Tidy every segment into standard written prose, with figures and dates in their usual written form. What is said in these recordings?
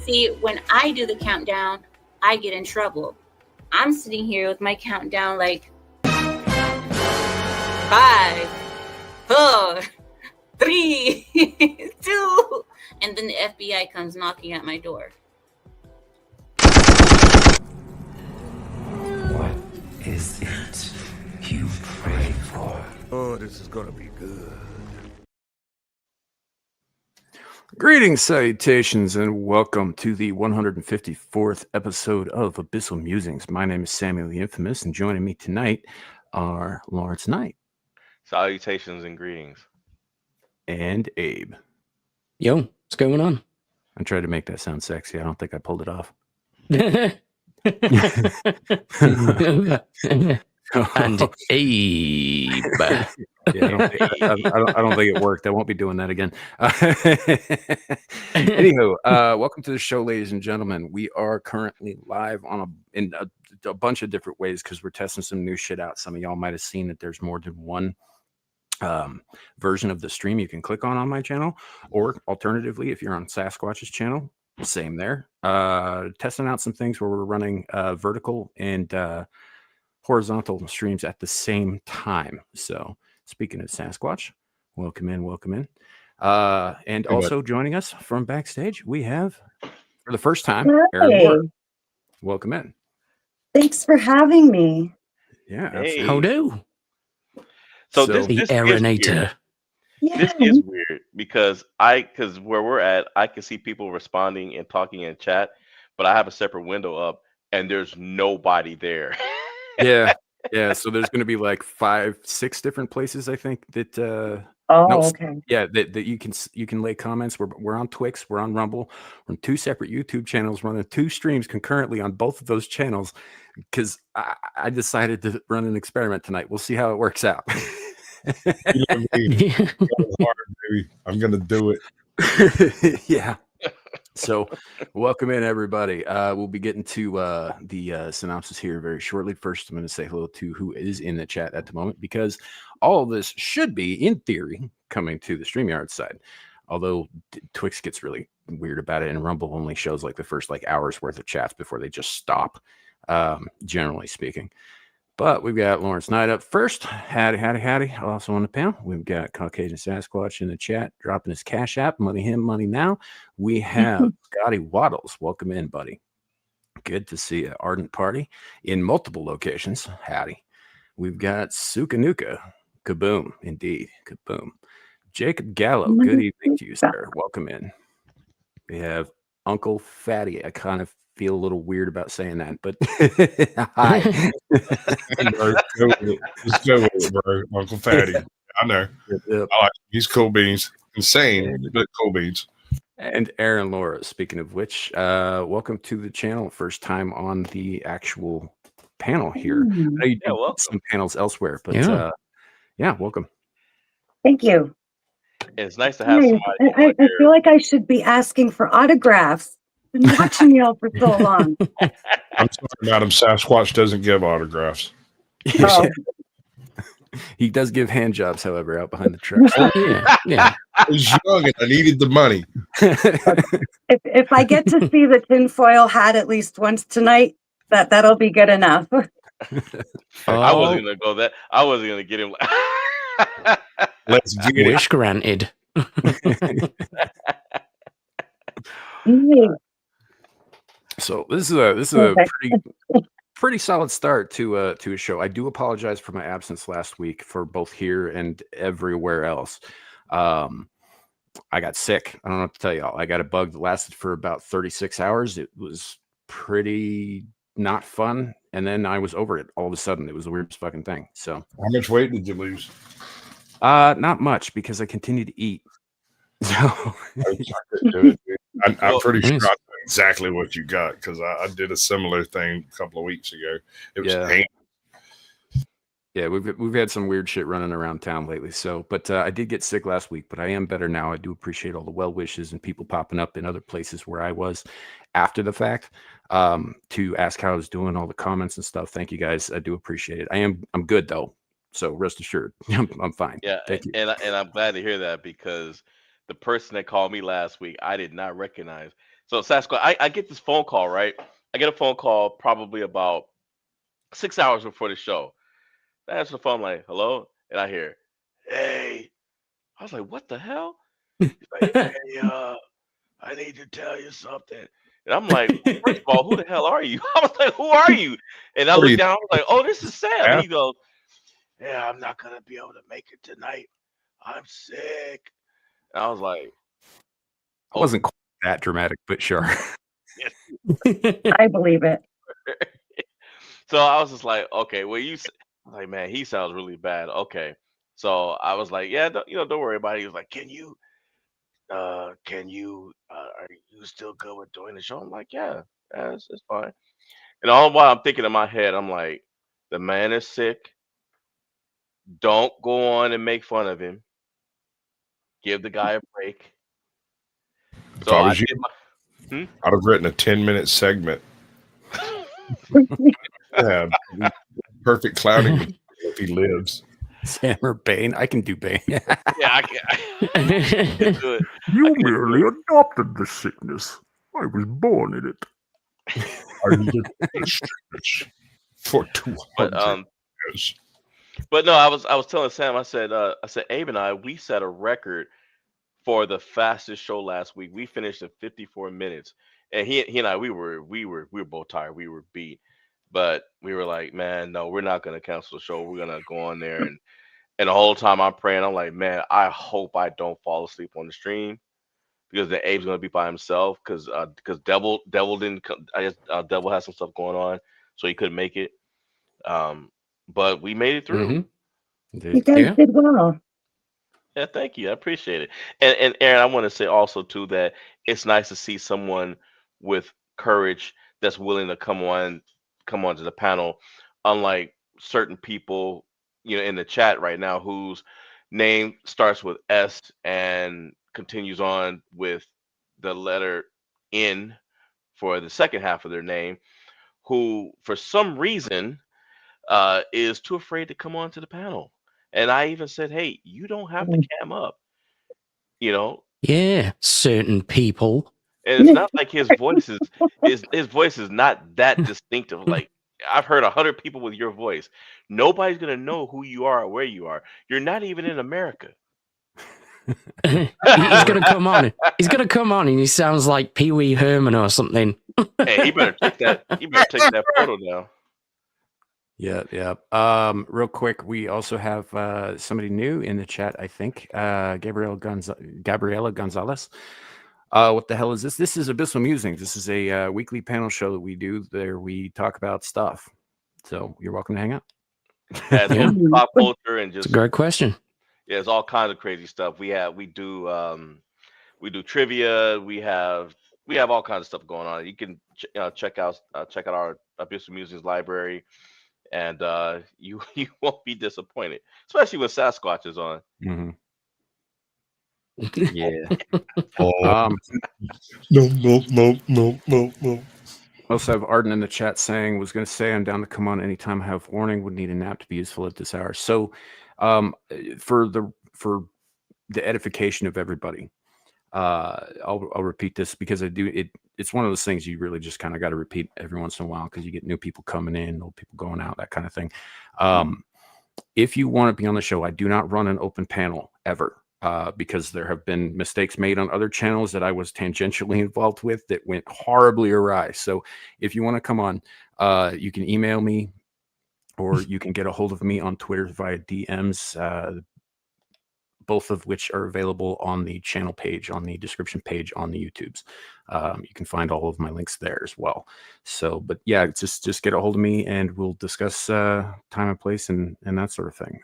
See, when I do the countdown, I get in trouble. I'm sitting here with my countdown like 5, 4, 3, 2, and then the FBI comes knocking at my door. What is it you pray for? Oh, this is gonna be good. Greetings, salutations, and welcome to the 154th episode of Abyssal Musings. My name is Samuel the Infamous, and joining me tonight are Lawrence Knight. Salutations and greetings. And Abe. Yo, what's going on? I tried to make that sound sexy. I don't think I pulled it off. And Abe. Yeah, I don't think it worked. I won't be doing that again. Anywho, welcome to the show, ladies and gentlemen. We are currently live on in a bunch of different ways because we're testing some new shit out. Some of y'all might have seen that there's more than one version of the stream you can click on my channel, or alternatively, if you're on Sasquatch's channel, same there. Testing out some things where we're running vertical and horizontal streams at the same time. So speaking of Sasquatch, welcome in. And also joining us from backstage, we have, for the first time, Aaron Moore. Welcome in. Thanks for having me. Yeah, Hey. How do? So The Aaronator. This is weird because where we're at, I can see people responding and talking in chat, but I have a separate window up and there's nobody there. Yeah. So there's going to be like 5, 6 different places, I think, that okay. Yeah, that you can lay comments. We're on Twix, we're on Rumble, we're on 2 separate YouTube channels, running 2 streams concurrently on both of those channels because I decided to run an experiment tonight. We'll see how it works out. I'm gonna do it. Yeah. So welcome in, everybody. We'll be getting to the synopsis here very shortly. First, I'm going to say hello to who is in the chat at the moment, because all of this should be, in theory, coming to the StreamYard side. Although Twix gets really weird about it, and Rumble only shows like the first hour's worth of chats before they just stop, generally speaking. But we've got Lawrence Knight up first. Howdy. Also on the panel, we've got Caucasian Sasquatch in the chat, dropping his Cash App. Money him, money now. We have Scotty Waddles. Welcome in, buddy. Good to see you. Ardent Party in multiple locations. Howdy. We've got Sukanuka. Kaboom. Indeed. Kaboom. Jacob Gallo. Good evening to you, sir. Welcome in. We have Uncle Fatty. I kind of feel a little weird about saying that, but hi. Just go with it, bro. Uncle Fatty. I know. Yep. I like him. He's cool beans. Insane, but cool beans. And Aaron Laura, speaking of which, welcome to the channel. First time on the actual panel here. I know you did some panels elsewhere, but yeah, welcome. Thank you. It's nice to have somebody. I feel like I should be asking for autographs. I've been watching y'all for so long. I'm sorry, Madam Sasquatch doesn't give autographs. Oh. He does give hand jobs, however, out behind the truck. Yeah. I was young and I needed the money. If I get to see the tinfoil hat at least once tonight, that'll be good enough. I wasn't gonna go that. I wasn't gonna get him. Let's get it. Wish granted. So this is a pretty solid start to a show. I do apologize for my absence last week for both here and everywhere else. I got sick. I don't know what to tell y'all. I got a bug that lasted for about 36 hours. It was pretty not fun, and then I was over it all of a sudden. It was the weirdest fucking thing. So How much weight did you lose? not much, because I continued to eat. So I'm pretty sure I know exactly what you got, because I did a similar thing a couple of weeks ago. It was pain. Yeah, we've had some weird shit running around town lately. So, but I did get sick last week, but I am better now. I do appreciate all the well wishes and people popping up in other places where I was after the fact to ask how I was doing, all the comments and stuff. Thank you guys. I do appreciate it. I'm good though, so rest assured, I'm fine. Yeah, thank you. And I'm glad to hear that, because the person that called me last week, I did not recognize. So Sasquatch, I get this phone call, right? I get a phone call probably about 6 hours before the show. I answer the phone, I'm like, hello? And I hear, hey. I was like, what the hell? He's like, hey, I need to tell you something. And I'm like, well, first of all, who the hell are you? I was like, who are you? And I What are you, looked down, I was like, oh, this is Sam. And Sam? he goes, yeah, I'm not going to be able to make it tonight. I'm sick. And I was like, It wasn't quite that dramatic, but sure. I believe it. So I was just like, okay, well, I was like, man, he sounds really bad. Okay. So I was like, yeah, don't worry about it. He was like, are you still good with doing the show? I'm like, yeah, it's fine. And all the while I'm thinking in my head, I'm like, the man is sick. Don't go on and make fun of him. Give the guy a break. If So I I was you, did my. I'd have written a 10-minute segment. Yeah, perfect clowning material if he lives. Sam or Bane? I can do Bane. Yeah, I can't do it. You merely adopted the sickness. I was born in it. I lived this sickness for 200 years. But no, I was telling Sam, I said, Abe and I, we set a record for the fastest show last week. We finished in 54 minutes, and he and I, we were both tired. We were beat, but we were like, man, no, we're not gonna cancel the show. We're gonna go on there, and the whole time I'm praying, I'm like, man, I hope I don't fall asleep on the stream because the Abe's gonna be by himself because Devil didn't come. I guess Devil has some stuff going on, so he couldn't make it. But we made it through. You guys did well. Yeah, thank you. I appreciate it. And Aaron, I want to say also too that it's nice to see someone with courage that's willing to come onto the panel, unlike certain people, in the chat right now whose name starts with S and continues on with the letter N for the second half of their name, who for some reason is too afraid to come onto the panel. And I even said, hey, you don't have to cam up, Yeah, certain people. And it's not like his voice is not that distinctive. Like I've heard 100 people with your voice. Nobody's gonna know who you are or where you are. You're not even in America. He's gonna come on. He's gonna come on, and he sounds like Pee Wee Herman or something. Hey, he better take that photo down. Yeah. Real quick, we also have somebody new in the chat, I think. Gabriela Gonzalez. What the hell is this? This is Abyssal Musings. This is a weekly panel show that we do there. We talk about stuff. So you're welcome to hang out. Yeah, pop culture and just it's a great question. Yeah, it's all kinds of crazy stuff. We do trivia. We have all kinds of stuff going on. You can check out our Abyssal Musings library. And you won't be disappointed, especially when Sasquatch is on. Mm-hmm. Yeah. No. Also have Arden in the chat saying, was going to say I'm down to come on anytime I have warning, would need a nap to be useful at this hour. So for the edification of everybody, I'll repeat this because it's one of those things you really just kind of got to repeat every once in a while because you get new people coming in, old people going out, that kind of thing. If you want to be on the show, I do not run an open panel ever because there have been mistakes made on other channels that I was tangentially involved with that went horribly awry. So if you want to come on, you can email me or you can get a hold of me on Twitter via DMs. Both of which are available on the channel page, on the description page on the YouTubes. You can find all of my links there as well. So, but yeah, just get a hold of me and we'll discuss time and place and that sort of thing.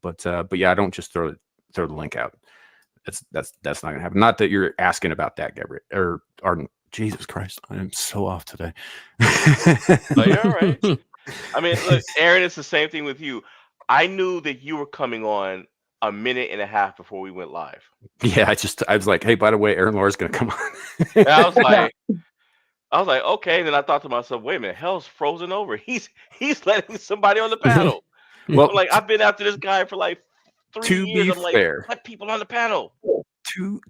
But yeah, I don't just throw the link out. That's not gonna happen. Not that you're asking about that, Gabriel or Arden. Jesus Christ, I am so off today. No, you're all right. I mean, look, Aaron, it's the same thing with you. I knew that you were coming on a minute and a half before we went live. Yeah, I was like, hey, by the way, Aaron Laura's gonna come on. And I was like, okay. And then I thought to myself, wait a minute, hell's frozen over. He's letting somebody on the panel. Well, I'm like, I've been after this guy for like 3 years. I'm like, let people on the panel.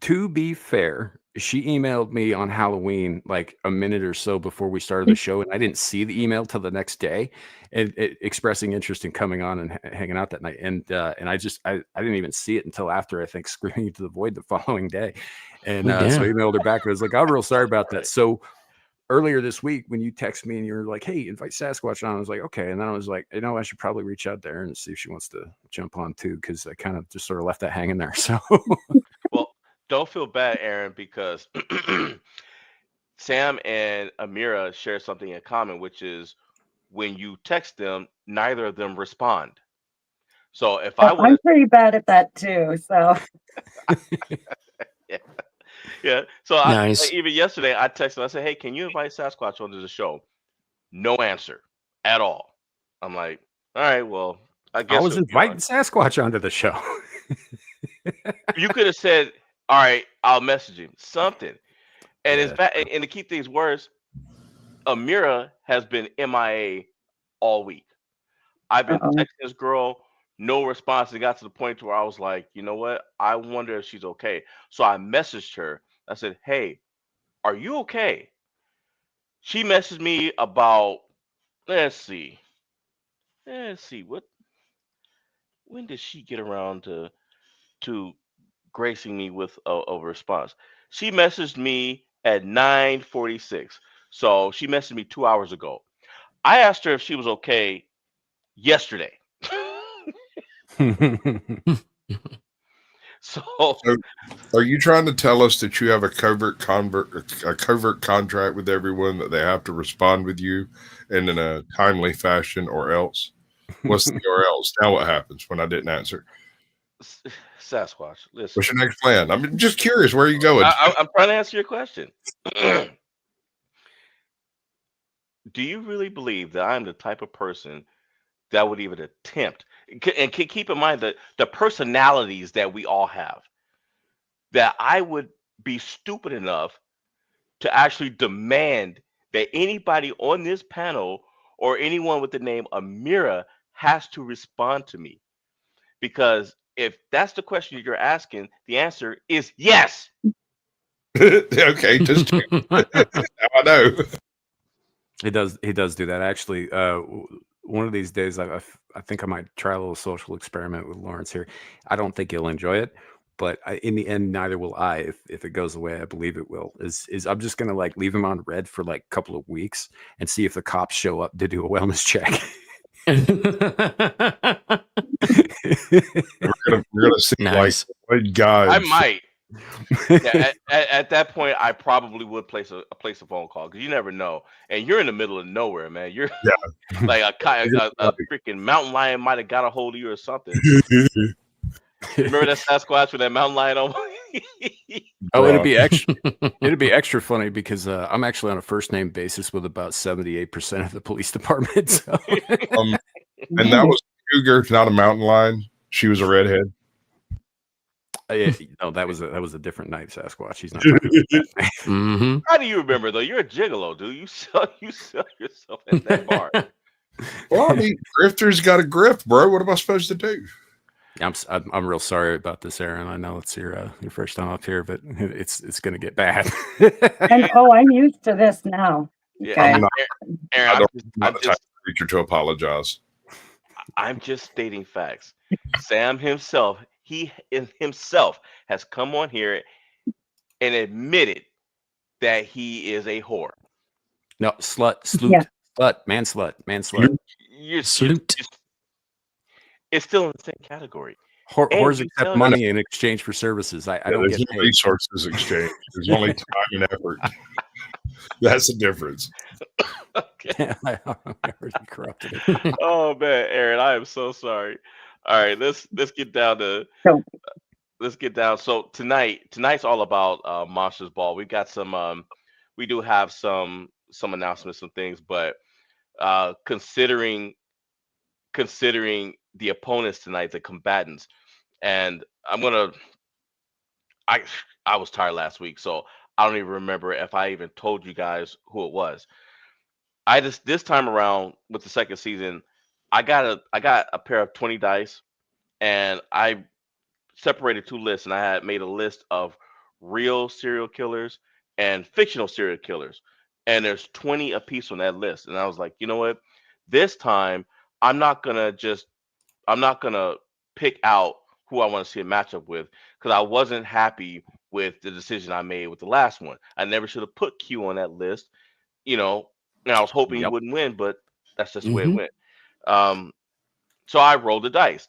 To be fair, she emailed me on Halloween like a minute or so before we started the show, and I didn't see the email till the next day, and expressing interest in coming on and hanging out that night. And I didn't even see it until after, I think, Screaming into the Void the following day. And so I Yeah. emailed her back and I was like, I'm real sorry about that. So earlier this week when you text me and you were like, hey, invite Sasquatch on, I was like, okay. And then I was like, I should probably reach out there and see if she wants to jump on too, because I kind of just sort of left that hanging there. So Well, don't feel bad, Aaron, because Sam and Amira share something in common, which is when you text them, neither of them respond. So if I would I'm have, pretty bad at that too. So yeah, yeah. So Nice. even yesterday, I texted. I said, "Hey, can you invite Sasquatch onto the show?" No answer at all. I'm like, all right, well, I I guess was he'll be on. inviting Sasquatch onto the show. You could have said, all right, I'll message him something. And it's Yeah. bad. And to keep things worse, Amira has been MIA all week. I've been uh-oh. texting this girl, no response. It got to the point where I was like, you know what? I wonder if she's okay. So I messaged her. I said, hey, are you okay? She messaged me about, let's see. Let's see. When did she get around to gracing me with a response? She messaged me at 9:46. So she messaged me 2 hours ago. I asked her if she was okay yesterday. So So, are you trying to tell us that you have a covert contract with everyone that they have to respond with you and in a timely fashion, or else? What's the or else? Now what happens when I didn't answer? Sasquatch, What's listen. your next plan? I'm just curious. Where are you going? I'm trying to answer your question. Do you really believe that I'm the type of person that would even attempt? And keep in mind that the personalities that we all have, that I would be stupid enough to actually demand that anybody on this panel or anyone with the name Amira has to respond to me. Because if that's the question you're asking, the answer is yes. Okay, just now I know. He does do that. Actually, one of these days, I think I might try a little social experiment with Lawrence here. I don't think he'll enjoy it, but in the end, neither will I. If it goes the way I believe it will, is I'm just gonna like leave him on red for like a couple of weeks and see if the cops show up to do a wellness check. We're gonna see Nice. like what guys. I might. Yeah, at that point, I probably would place a phone call because you never know. And you're in the middle of nowhere, man. You're like a freaking mountain lion might have got a hold of you or something. Remember that Sasquatch with that mountain lion on? Oh, it'd be extra funny because I'm actually on a first name basis with about 78% of the police department. So. And that was Cougar, not a mountain lion. She was a redhead. Yeah, no, that was a different night, Sasquatch. He's not talking about that. Mm-hmm. How do you remember though? You're a gigolo, dude. You sell yourself at that bar. Well, I mean, grifter's got a grift, bro. What am I supposed to do? I'm real sorry about this, Aaron. I know it's your first time up here, but it's going to get bad. And I'm used to this now. Yeah, Okay. Aaron, I'm not the type of creature to apologize. I'm just stating facts. Sam himself, he himself has come on here and admitted that he is a whore. No, slut, sloot, Yeah. slut, man, slut. It's still in the same category. Whores you accept tell money in exchange for services. I don't There's get no paid. resources exchange. There's only time and effort. That's the difference. Okay. I already corrupted it. Oh man, Aaron, I am so sorry. All right, let's get down to So- let's get down. So tonight's all about Monsters Ball. We got some we do have some announcements, some things, but considering the opponents tonight, the combatants, and I was tired last week, so I don't even remember if I even told you guys who it was. I just this time around with the second season, I got a pair of 20 dice, and I separated two lists, and I had made a list of real serial killers and fictional serial killers, and there's 20 apiece on that list. And I was like, you know what? This time, I'm not gonna just I'm not gonna pick out who I want to see a matchup with because I wasn't happy with the decision I made with the last one. I never should have put Q on that list, you know. And I was hoping he Yep. wouldn't win, but that's just the way it Mhm. went. Um, so I rolled the dice.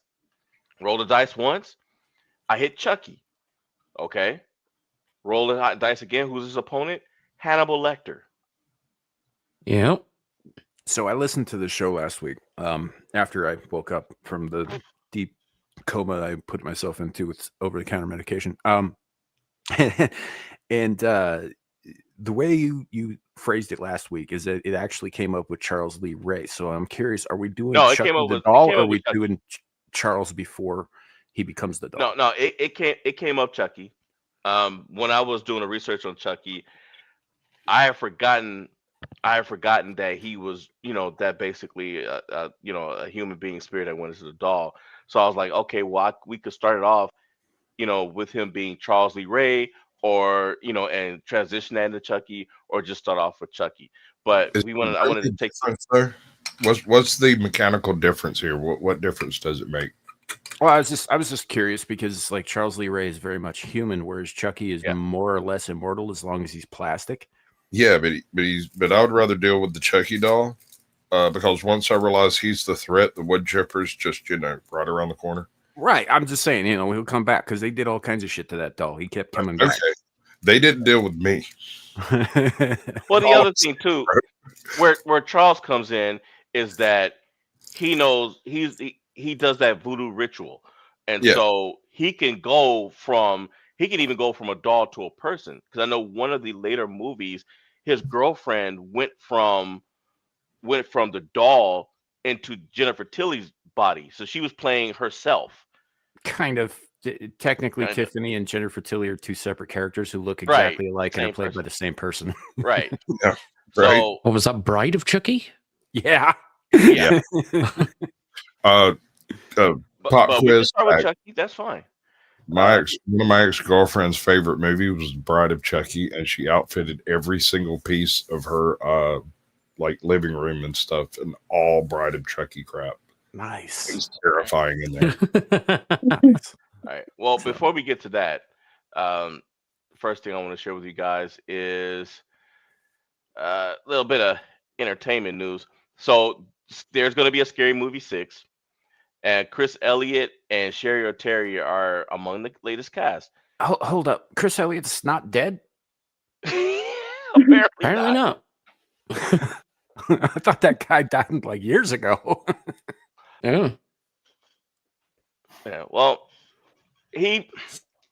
Rolled the dice once. I hit Chucky. Okay. Roll the dice again. Who's his opponent? Hannibal Lecter. Yep. So I listened to the show last week after I woke up from the deep coma I put myself into with over-the-counter medication. And the way you phrased it last week is that it actually came up with Charles Lee Ray. So I'm curious, are we doing No, it Chucky came up the with doll, or are we Chucky. doing Charles before he becomes the doll? No, it came up Chucky. When I was doing the research on Chucky, I had forgotten that he was, that basically, a human being spirit that went into the doll. So I was like, okay, well, we could start it off, with him being Charles Lee Ray, or and transition that into Chucky, or just start off with Chucky. But Is I wanted to take. difference there? What's the mechanical difference here? What difference does it make? Well, I was just curious because like Charles Lee Ray is very much human, whereas Chucky is Yeah. more or less immortal as long as he's plastic. Yeah, but I would rather deal with the Chucky doll because once I realize he's the threat, the wood chipper's just right around the corner. Right. I'm just saying, he'll come back because they did all kinds of shit to that doll. He kept coming back. Okay, they didn't deal with me. Well, the other thing too, where Charles comes in is that he knows he does that voodoo ritual, and Yeah. so he can even go from a doll to a person. Because I know one of the later movies, his girlfriend went from the doll into Jennifer Tilly's body, so she was playing herself. Kind of. Technically, Kind of. Tiffany and Jennifer Tilly are two separate characters who look exactly alike and are Same played by person. the same person. Right. Yeah. So What was that? Bride of Chucky? Yeah. yeah. Pop But we can quiz. start with Chucky. That's fine. One of my ex-girlfriend's favorite movie was Bride of Chucky, and she outfitted every single piece of her living room and stuff in all Bride of Chucky crap. Nice. It's terrifying in there. All right. Well, before we get to that, first thing I want to share with you guys is a little bit of entertainment news. So there's going to be a Scary Movie 6, and Chris Elliott and Sherry O'Terry are among the latest cast. Hold up. Chris Elliott's not dead? Apparently not. I thought that guy died like years ago. Yeah. Yeah. Well, he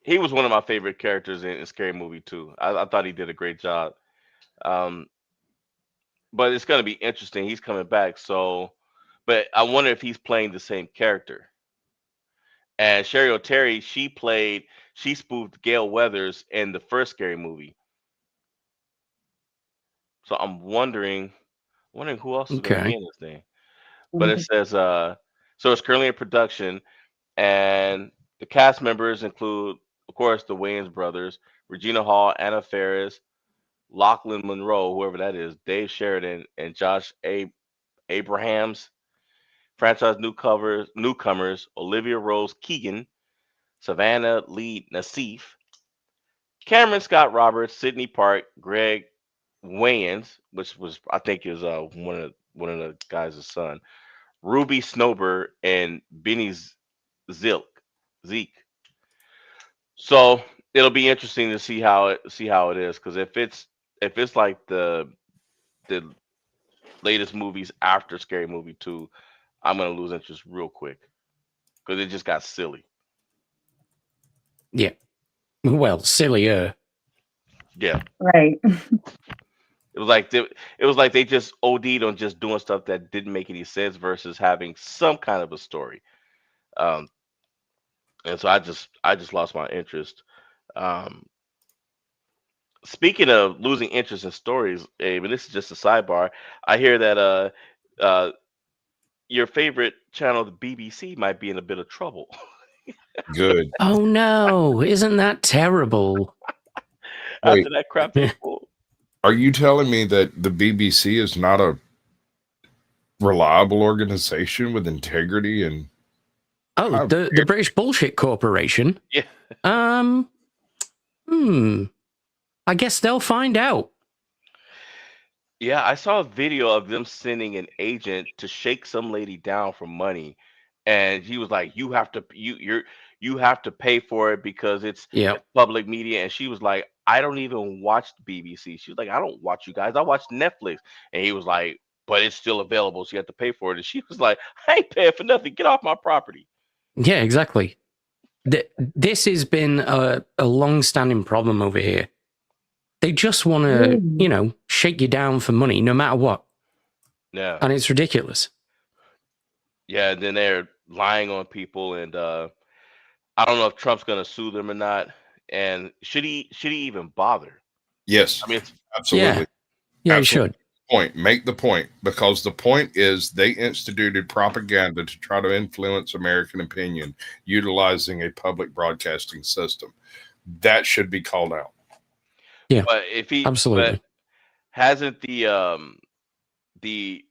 was one of my favorite characters in Scary Movie 2. I thought he did a great job. But it's going to be interesting. He's coming back, but I wonder if he's playing the same character. And Sherry O'Terry, she spoofed Gail Weathers in the first Scary Movie. So I'm wondering who else is going to be in this thing. But it says, so it's currently in production, and the cast members include, of course, the Wayans brothers, Regina Hall, Anna Faris, Lachlan Monroe, whoever that is, Dave Sheridan, and Josh Abrahams. Franchise newcomers, Olivia Rose Keegan, Savannah Lee Nassif, Cameron Scott Roberts, Sidney Park, Greg Wayans, which was I think is one of the guys' son, Ruby Snober, and Benny Zeke. So it'll be interesting to see how it is, because if it's like the latest movies after Scary Movie 2, I'm gonna lose interest real quick because it just got silly. Yeah. Well, sillier. Yeah. Right. It was like they just OD'd on just doing stuff that didn't make any sense versus having some kind of a story. And so I just lost my interest. Speaking of losing interest in stories, Abe, and this is just a sidebar, I hear that your favorite channel, the BBC, might be in a bit of trouble. Good. Oh no, isn't that terrible? Wait. After that crap they pulled. Are you telling me that the BBC is not a reliable organization with integrity and Oh, the British Bullshit Corporation? Yeah. I guess they'll find out. Yeah, I saw a video of them sending an agent to shake some lady down for money, and he was like, "You have to you have to pay for it because it's public media." And she was like, "I don't even watch the BBC." She was like, "I don't watch you guys. I watch Netflix." And he was like, "But it's still available, so you have to pay for it." And she was like, "I ain't paying for nothing. Get off my property." Yeah, exactly. This has been a long-standing problem over here. They just want to, shake you down for money, no matter what. Yeah. And it's ridiculous. Yeah, and then they're lying on people, and I don't know if Trump's going to sue them or not. And should he even bother? yes, I mean, absolutely. Yeah, Absolutely. you should. Make the point, because the point is they instituted propaganda to try to influence American opinion utilizing a public broadcasting system. That should be called out. Yeah, but if he absolutely. but hasn't the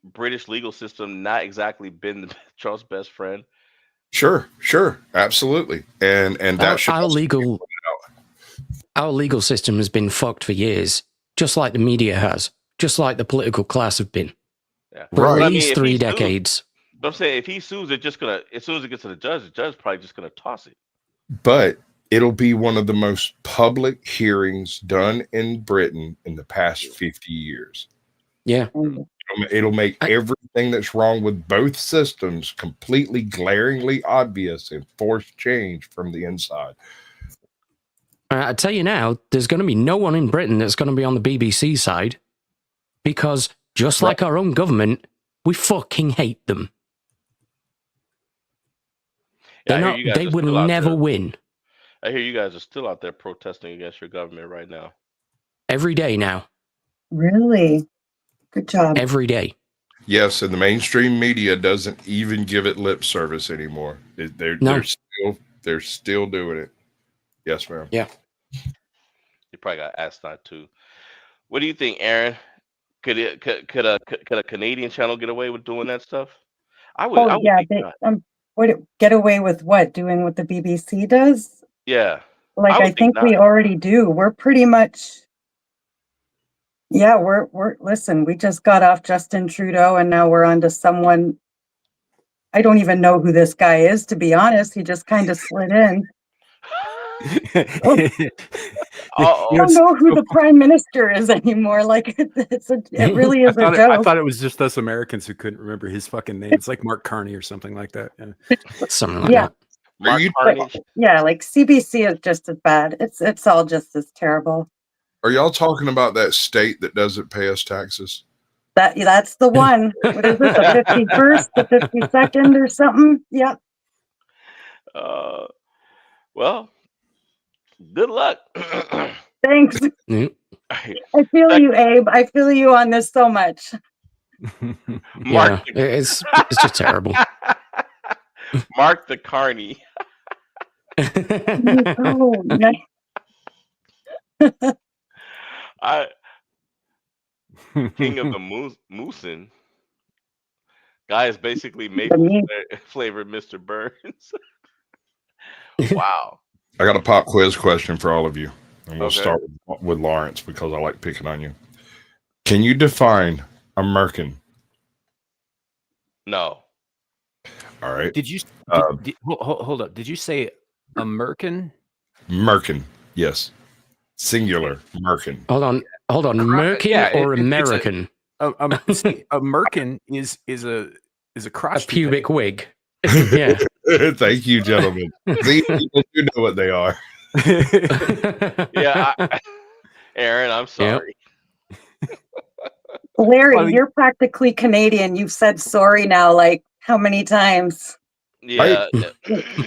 British legal system not exactly been Trump's best friend? Sure, absolutely, and that should our legal system has been fucked for years, just like the media has, just like the political class have been for at least 3 decades. But I'm saying if he sues, it's just gonna, as soon as it gets to the judge probably just gonna toss it. But it'll be one of the most public hearings done in Britain in the past 50 years. Yeah. It'll make everything that's wrong with both systems completely glaringly obvious and force change from the inside. I tell you now, there's going to be no one in Britain that's going to be on the BBC side, because just like our own government, we fucking hate them. Yeah, they will never win. I hear you guys are still out there protesting against your government right now. Every day now. Really? Good job. Every day. Yes, and the mainstream media doesn't even give it lip service anymore. They're still doing it. Yes, ma'am. Yeah. You probably got asked that too. What do you think, Aaron? Could a Canadian channel get away with doing that stuff? I would. Get away with what? Doing what the BBC does? Yeah. I think we already do. We're pretty much. Yeah, listen, we just got off Justin Trudeau and now we're on to someone. I don't even know who this guy is, to be honest. He just kind of slid in. I don't know who the prime minister is anymore. It really is a joke. I thought it was just us Americans who couldn't remember his fucking name. It's like Mark Carney or something like that. Yeah. Something like that. Mark Carney. Yeah, CBC is just as bad. It's all just as terrible. Are y'all talking about that state that doesn't pay us taxes? That's the one. What is it? The 51st, the 52nd or something? Yep. Well, good luck. Thanks. I feel you, Abe. I feel you on this so much. Yeah, it's just terrible. Mark the Carney. Oh, nice. King of the Moosin. Guy is basically maple flavored Mr. Burns. Wow. I got a pop quiz question for all of you. And we'll start with Lawrence because I like picking on you. Can you define a merkin? No. All right. Did you hold up? Did you say American? Merkin, yes. Singular, merkin. Hold on. Merkin or American? A merkin is a crotch. A pubic wig. Yeah. Thank you, gentlemen. See, you know what they are. Yeah, Aaron, I'm sorry. Yep. Larry, you're practically Canadian. You've said sorry now, how many times? Yeah.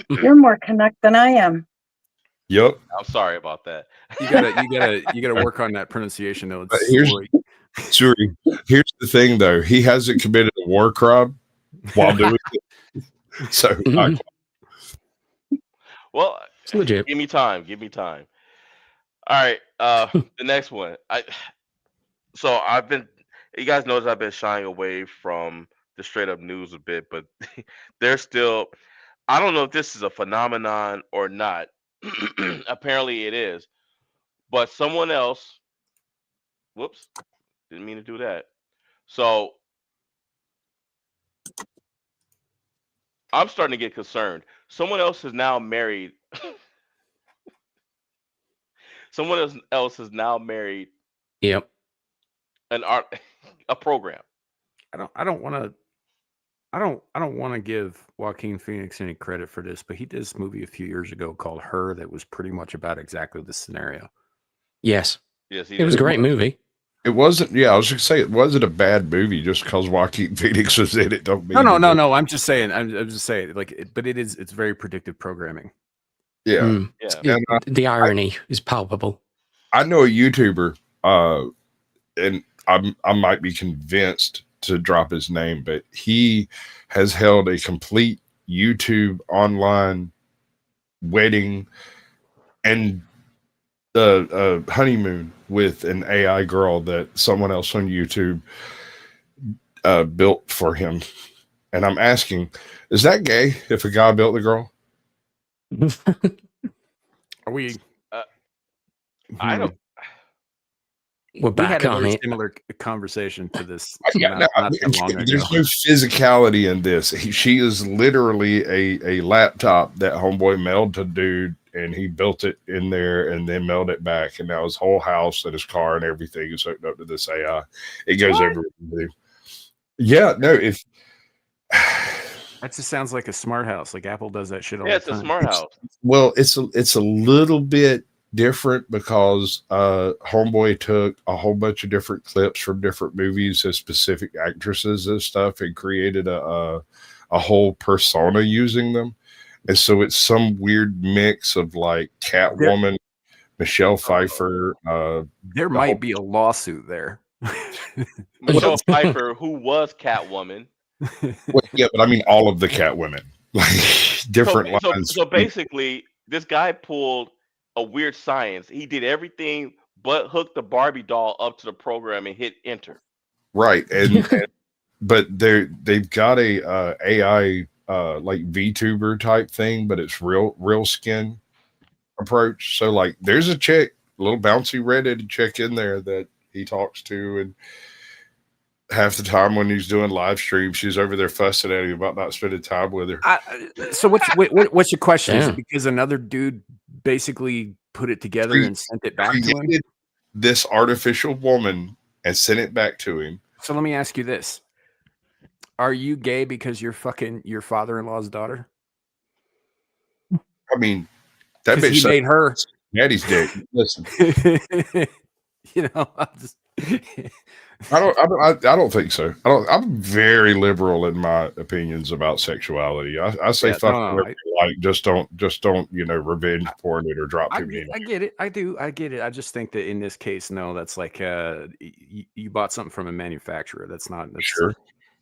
You're more Canuck than I am. Yep. I'm sorry about that. You gotta work on that pronunciation though. Here's the thing though. He hasn't committed a war crime while doing it. So well, it's legit. Give me time. All right. The next one. So I've been. You guys notice I've been shying away from the straight up news a bit, but there's still. I don't know if this is a phenomenon or not. Apparently it is. But someone else. Whoops. Didn't mean to do that. So I'm starting to get concerned. Someone else is now married. Else has now married Yep. an art a program. I don't want to give Joaquin Phoenix any credit for this, but he did this movie a few years ago called Her that was pretty much about exactly this scenario. Yes. Yes, he It was a did. great movie. It wasn't. Yeah, I was just saying it wasn't a bad movie just because Joaquin Phoenix was in it. Don't mean No. I'm just saying. I'm just saying. But it's very predictive programming. Yeah, Yeah. and The irony is palpable. I know a YouTuber, and I might be convinced to drop his name, but he has held a complete YouTube online wedding and the honeymoon with an AI girl that someone else on YouTube built for him. And I'm asking, is that gay if a guy built the girl? Are we? I don't. We're We back had a on very it. similar conversation to this Yeah, not too long ago. there's no physicality in this. She is literally a laptop that homeboy mailed to dude, and he built it in there and then mailed it back. And now his whole house and his car and everything is hooked up to this AI. It goes everywhere with him. Yeah, no, if That just sounds like a smart house. Like Apple does that shit all Yeah, the it's a time. smart house. well, it's a little bit different because homeboy took a whole bunch of different clips from different movies of specific actresses and stuff and created a whole persona using them. And so it's some weird mix of like Catwoman, Michelle Pfeiffer. There might be a lawsuit there. Michelle Pfeiffer, who was Catwoman. Well, yeah, but I mean all of the Catwomen, like different lines. So basically, this guy pulled a weird science. He did everything but hook the Barbie doll up to the program and hit enter. Right, but they've got a AI like VTuber type thing, but it's real skin approach. So like, there's a chick, a little bouncy redheaded chick in there that he talks to, and half the time when he's doing live streams, she's over there fussing at him about not spending time with her. So what's your question? Is Yeah. it because another dude basically put it together and sent it back to him? Created this artificial woman and sent it back to him. So let me ask you this. Are you gay because you're fucking your father-in-law's daughter? I mean, that 'Cause bitch he made her. Daddy's dick. Listen, You know, I don't think so. I'm very liberal in my opinions about sexuality. I say Yeah, fuck no, whatever you like. Just don't revenge porn it or drop too many. I get it. I get it. I just think that in this case, no, that's like you bought something from a manufacturer. That's Sure.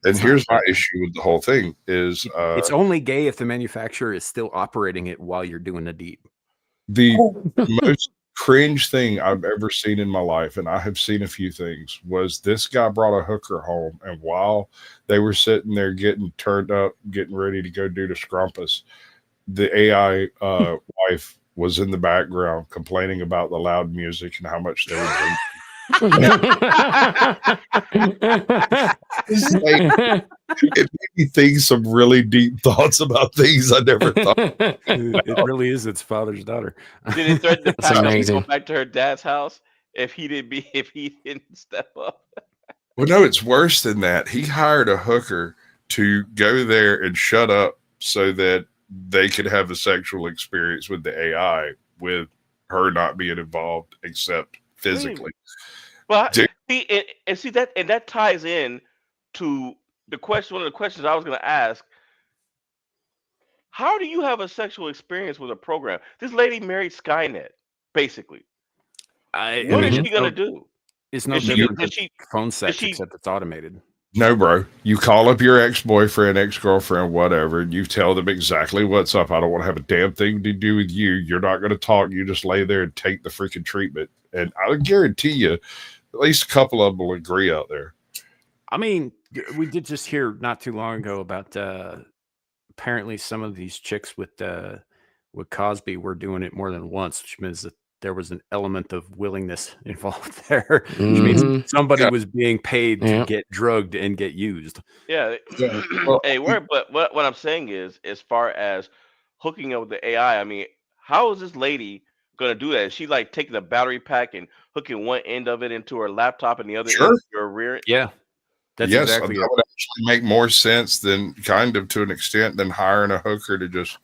And here's my issue with the whole thing is it's only gay if the manufacturer is still operating it while you're doing the deed. the most cringe thing I've ever seen in my life, and I have seen a few things, was this guy brought a hooker home, and while they were sitting there getting turned up, getting ready to go do the scrumpus, the AI wife was in the background complaining about the loud music and how much they were drinking. It made me think some really deep thoughts about things I never thought. It really is its father's daughter. Did he threaten to That's pack up and amazing. go back to her dad's house if he didn't step up? Well, no, it's worse than that. He hired a hooker to go there and shut up so that they could have a sexual experience with the AI with her not being involved except physically. Well, Dude. see that ties in to the question. One of the questions I was going to ask: how do you have a sexual experience with a program? This lady married Skynet, basically. What is she going to do? It's no Is she- different is than she- phone sex, she- except it's automated. No, bro. You call up your ex-boyfriend, ex-girlfriend, whatever, and you tell them exactly what's up. I don't want to have a damn thing to do with you. You're not going to talk. You just lay there and take the freaking treatment. And I guarantee you, at least a couple of them will agree out there. I mean, we did just hear not too long ago about apparently some of these chicks with Cosby were doing it more than once, which means that there was an element of willingness involved there, which means somebody was being paid to get drugged and get used. Yeah. Well, Hey, but what I'm saying is, as far as hooking up with the AI, I mean, how is this lady gonna do that? Is she like taking a battery pack and hooking one end of it into her laptop and the other end Sure. into her rear? Yeah, that's yes, exactly that it. would actually make more sense than kind of to an extent than hiring a hooker to just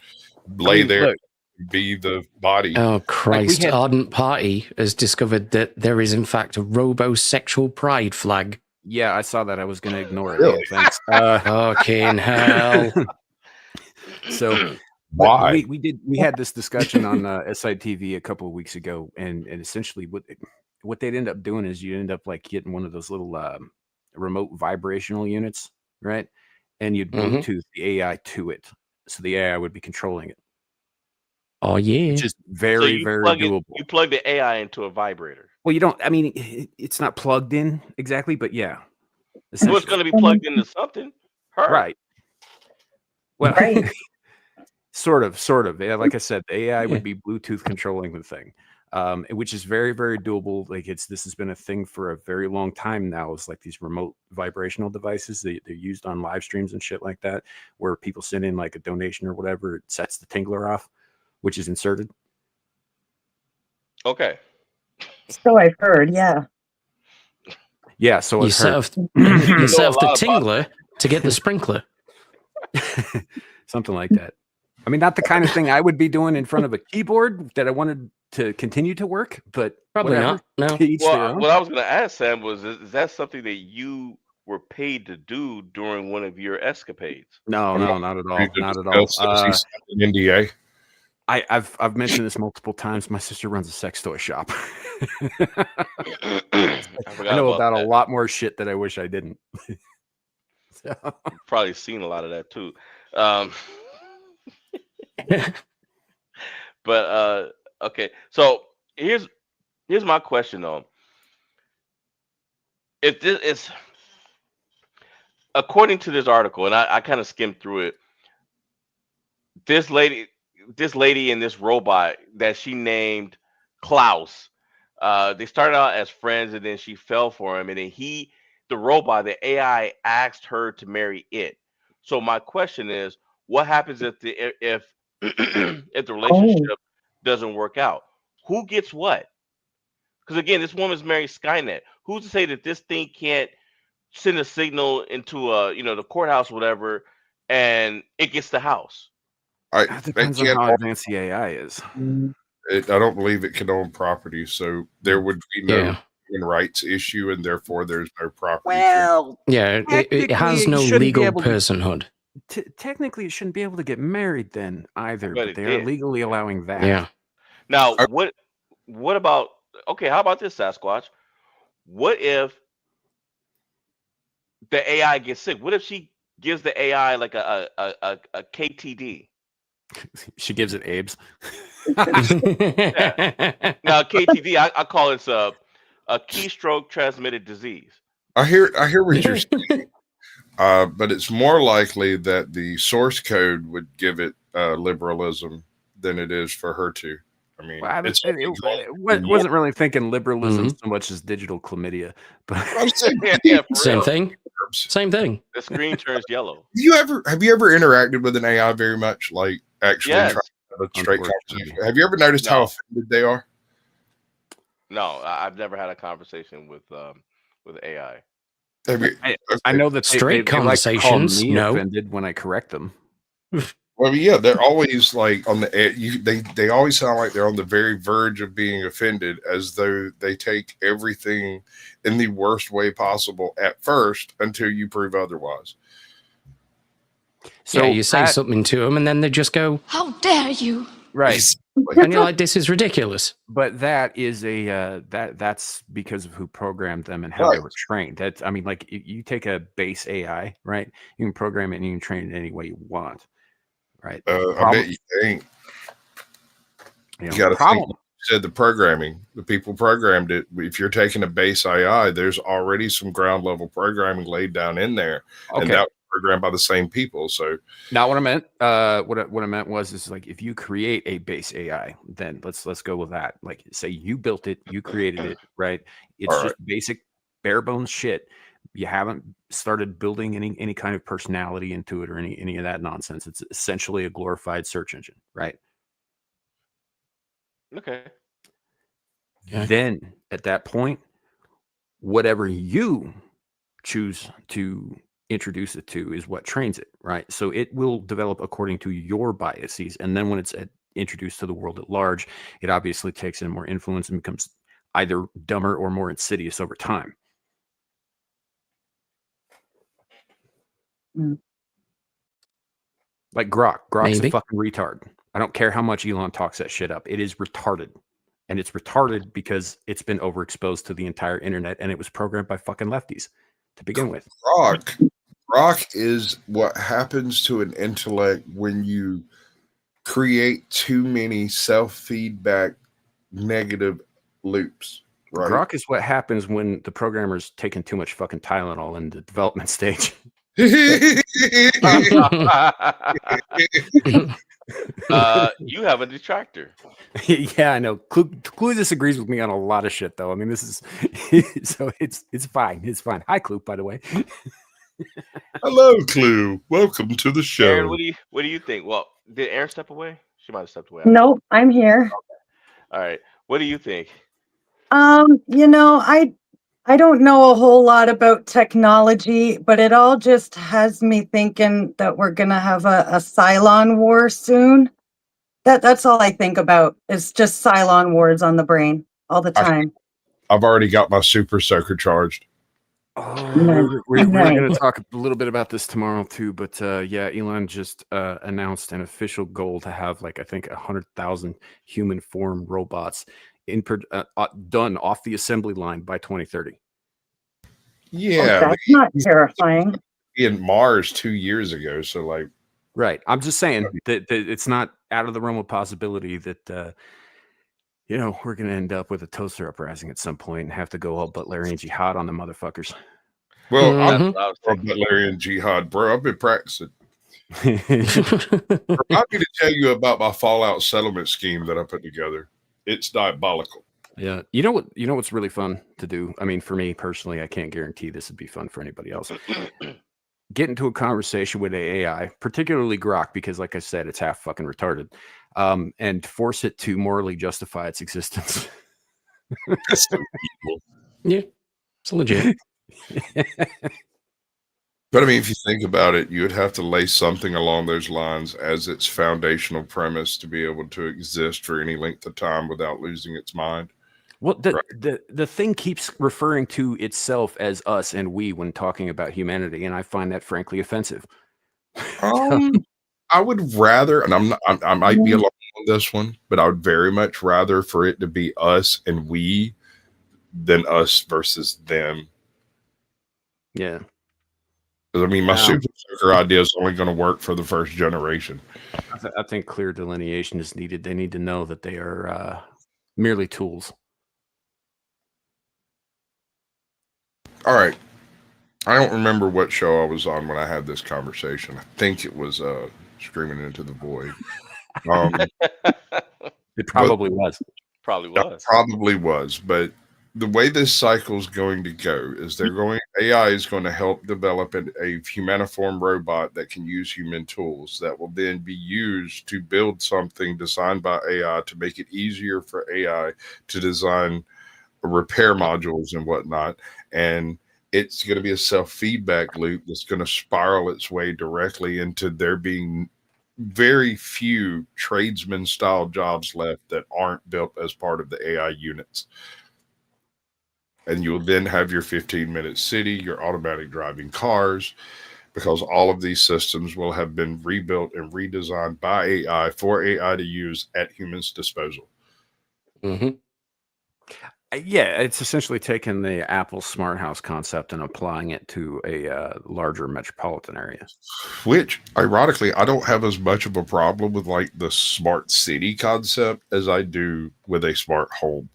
lay there look, and be the body. Oh, Christ. had- Ardent Party has discovered that there is, in fact, a robosexual pride flag. Yeah, I saw that. I was going to ignore it. Really? Yeah, thanks. Fucking hell. So Why? we had this discussion on SITV a couple of weeks ago, and essentially what they'd end up doing is you end up like getting one of those little remote vibrational units, right? And you'd Bluetooth the AI to it, so the AI would be controlling it. Oh, yeah. Which is So very, you very plug doable. you plug the AI into a vibrator. Well, you don't. I mean, it's not plugged in exactly, but yeah, So it's essentially. going to be plugged into something. Her. Right. Well, Right. sort of. Yeah, like I said, the AI would be Bluetooth controlling the thing, which is very, very doable. Like this has been a thing for a very long time now. It's like these remote vibrational devices. They're used on live streams and shit like that, where people send in like a donation or whatever. It sets the tingler off, which is inserted. Okay. So I've heard, yeah. Yeah. So You I've set heard off, you set know a off the lot about tingler to get the sprinkler. something like that. I mean, not the kind of thing I would be doing in front of a keyboard that I wanted to continue to work, but Probably whatever. not. No. To each their Well, own. what I was going to ask Sam was, is that something that you were paid to do during one of your escapades? No, not at all. Not at all. An NDA. I've mentioned this multiple times. My sister runs a sex toy shop. I I know about a lot more shit that I wish I didn't. So, You've probably seen a lot of that too. But okay, so here's my question though. If this is according to this article, and I kind of skimmed through it, this lady and this robot that she named Klaus, they started out as friends, and then she fell for him, and then the robot, the AI, asked her to marry it. So my question is, what happens if if the relationship doesn't work out? Who gets what? Because again, this woman's married Skynet. Who's to say that this thing can't send a signal into the courthouse, whatever, and it gets the house? it depends on how advanced the AI is. I don't believe it can own property, so there would be no human rights issue, and therefore there's no property. Well, yeah, it has no legal personhood. Technically, it shouldn't be able to get married then either, But but they are legally allowing that. Yeah. Now, what about, okay, how about this, Sasquatch? What if the AI gets sick? What if she gives the AI like a KTD? She gives it Abe's. Now, KTD, I call it a keystroke transmitted disease. I hear what you're saying, but it's more likely that the source code would give it liberalism than it is for her to. I mean, wasn't really thinking liberalism so much as digital chlamydia, but Same thing. Same thing. The screen turns yellow. Have you ever interacted with an AI very much, like actually trying to have a straight conversation? Have you ever noticed how offended they are? No, I've never had a conversation with AI. I know that straight conversations. Like to call me offended when I correct them. Well, yeah, they're always like on the edge. They always sound like they're on the very verge of being offended, as though they take everything in the worst way possible at first until you prove otherwise. So you say something to them, and then they just go, "How dare you!" Right. And you're like, this is ridiculous. But that is that's because of who programmed them and how they were trained. That's, I mean, like you take a base AI, right? You can program it and you can train it any way you want, right? I bet you ain't. You You got to problem. think. Said the programming, the people programmed it. If you're taking a base AI, there's already some ground level programming laid down in there, and that was programmed by the same people. So, not what I meant. What I meant was is like if you create a base AI, then let's go with that. Like say you built it, you created it, right? It's just basic bare bones shit. You haven't started building any kind of personality into it or any of that nonsense. It's essentially a glorified search engine, right? Okay. Then at that point, whatever you choose to introduce it to is what trains it, right? So it will develop according to your biases. And then when it's introduced to the world at large, it obviously takes in more influence and becomes either dumber or more insidious over time. Like Grok's Maybe. a fucking retard. I don't care how much Elon talks that shit up. It is retarded. And it's retarded because it's been overexposed to the entire internet and it was programmed by fucking lefties to begin with. Grok is what happens to an intellect when you create too many self-feedback negative loops. Right? Grok is what happens when the programmer's taking too much fucking Tylenol in the development stage. You have a detractor. Yeah, I know. Clue disagrees with me on a lot of shit, though. I mean, this is so it's fine. It's fine. Hi, Clue, by the way. Hello, Clue. Welcome to the show. Aaron, what do you think? Well, did Aaron step away? She might have stepped away. Nope, I'm here. Okay. All right. What do you think? You know, I don't know a whole lot about technology, but it all just has me thinking that we're gonna have a Cylon war soon. That's all I think about. It's just Cylon wars on the brain all the time. I've already got my super soaker charged. Oh, we're going to talk a little bit about this tomorrow too, but yeah, Elon just announced an official goal to have like I think 100,000 human form robots done off the assembly line by 2030. Yeah, that's not terrifying. In Mars 2 years ago, so like, right. I'm just saying that it's not out of the realm of possibility that you know, we're going to end up with a toaster uprising at some point and have to go all Butlerian jihad on the motherfuckers. Well, I'm Butlerian jihad, bro. I've been practicing. I'm happy to tell you about my Fallout settlement scheme that I put together. It's diabolical. Yeah. You know what's really fun to do? I mean, for me personally, I can't guarantee this would be fun for anybody else. Get into a conversation with AI, particularly Grok, because like I said, it's half fucking retarded, and force it to morally justify its existence. That's so evil. Yeah, it's legit. But I mean, if you think about it, you would have to lay something along those lines as its foundational premise to be able to exist for any length of time without losing its mind. Well, the thing keeps referring to itself as us and we when talking about humanity, and I find that frankly offensive. I would rather, and I might be alone on this one, but I would very much rather for it to be us and we than us versus them. Yeah. I mean, my super soaker idea is only going to work for the first generation. I think clear delineation is needed. They need to know that they are merely tools. All right. I don't remember what show I was on when I had this conversation. I think it was Screaming Into the Void. It probably was. Probably was. It probably was. But the way this cycle is going to go is AI is going to help develop a humaniform robot that can use human tools that will then be used to build something designed by AI to make it easier for AI to design repair modules and whatnot. And it's going to be a self-feedback loop that's going to spiral its way directly into there being very few tradesman style jobs left that aren't built as part of the AI units. And you'll then have your 15-minute city, your automatic driving cars, because all of these systems will have been rebuilt and redesigned by AI for AI to use at humans' disposal. Hmm. Yeah, it's essentially taking the Apple Smart House concept and applying it to a larger metropolitan area. Which, ironically, I don't have as much of a problem with like the smart city concept as I do with a smart home.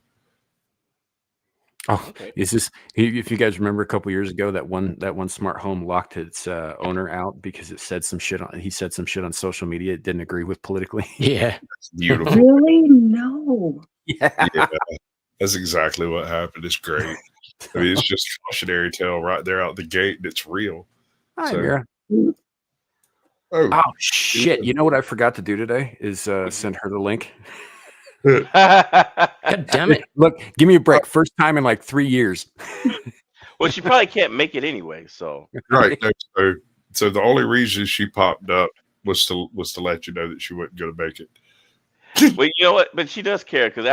Oh, Okay. is this? If you guys remember a couple years ago, that one smart home locked its owner out because it said some shit on. He said some shit on social media it didn't agree with politically. Yeah. It's beautiful. Really? No. Yeah. Yeah, that's exactly what happened. It's great. I mean, it's just cautionary tale right there out the gate, and it's real. Hi, So, Mira. oh, Oh shit! You know what I forgot to do today is send her the link. God damn it. Look, give me a break. First time in like 3 years. Well, she probably can't make it anyway. So right. No, so the only reason she popped up was to let you know that she wasn't going to make it. well, you know what? But she does care because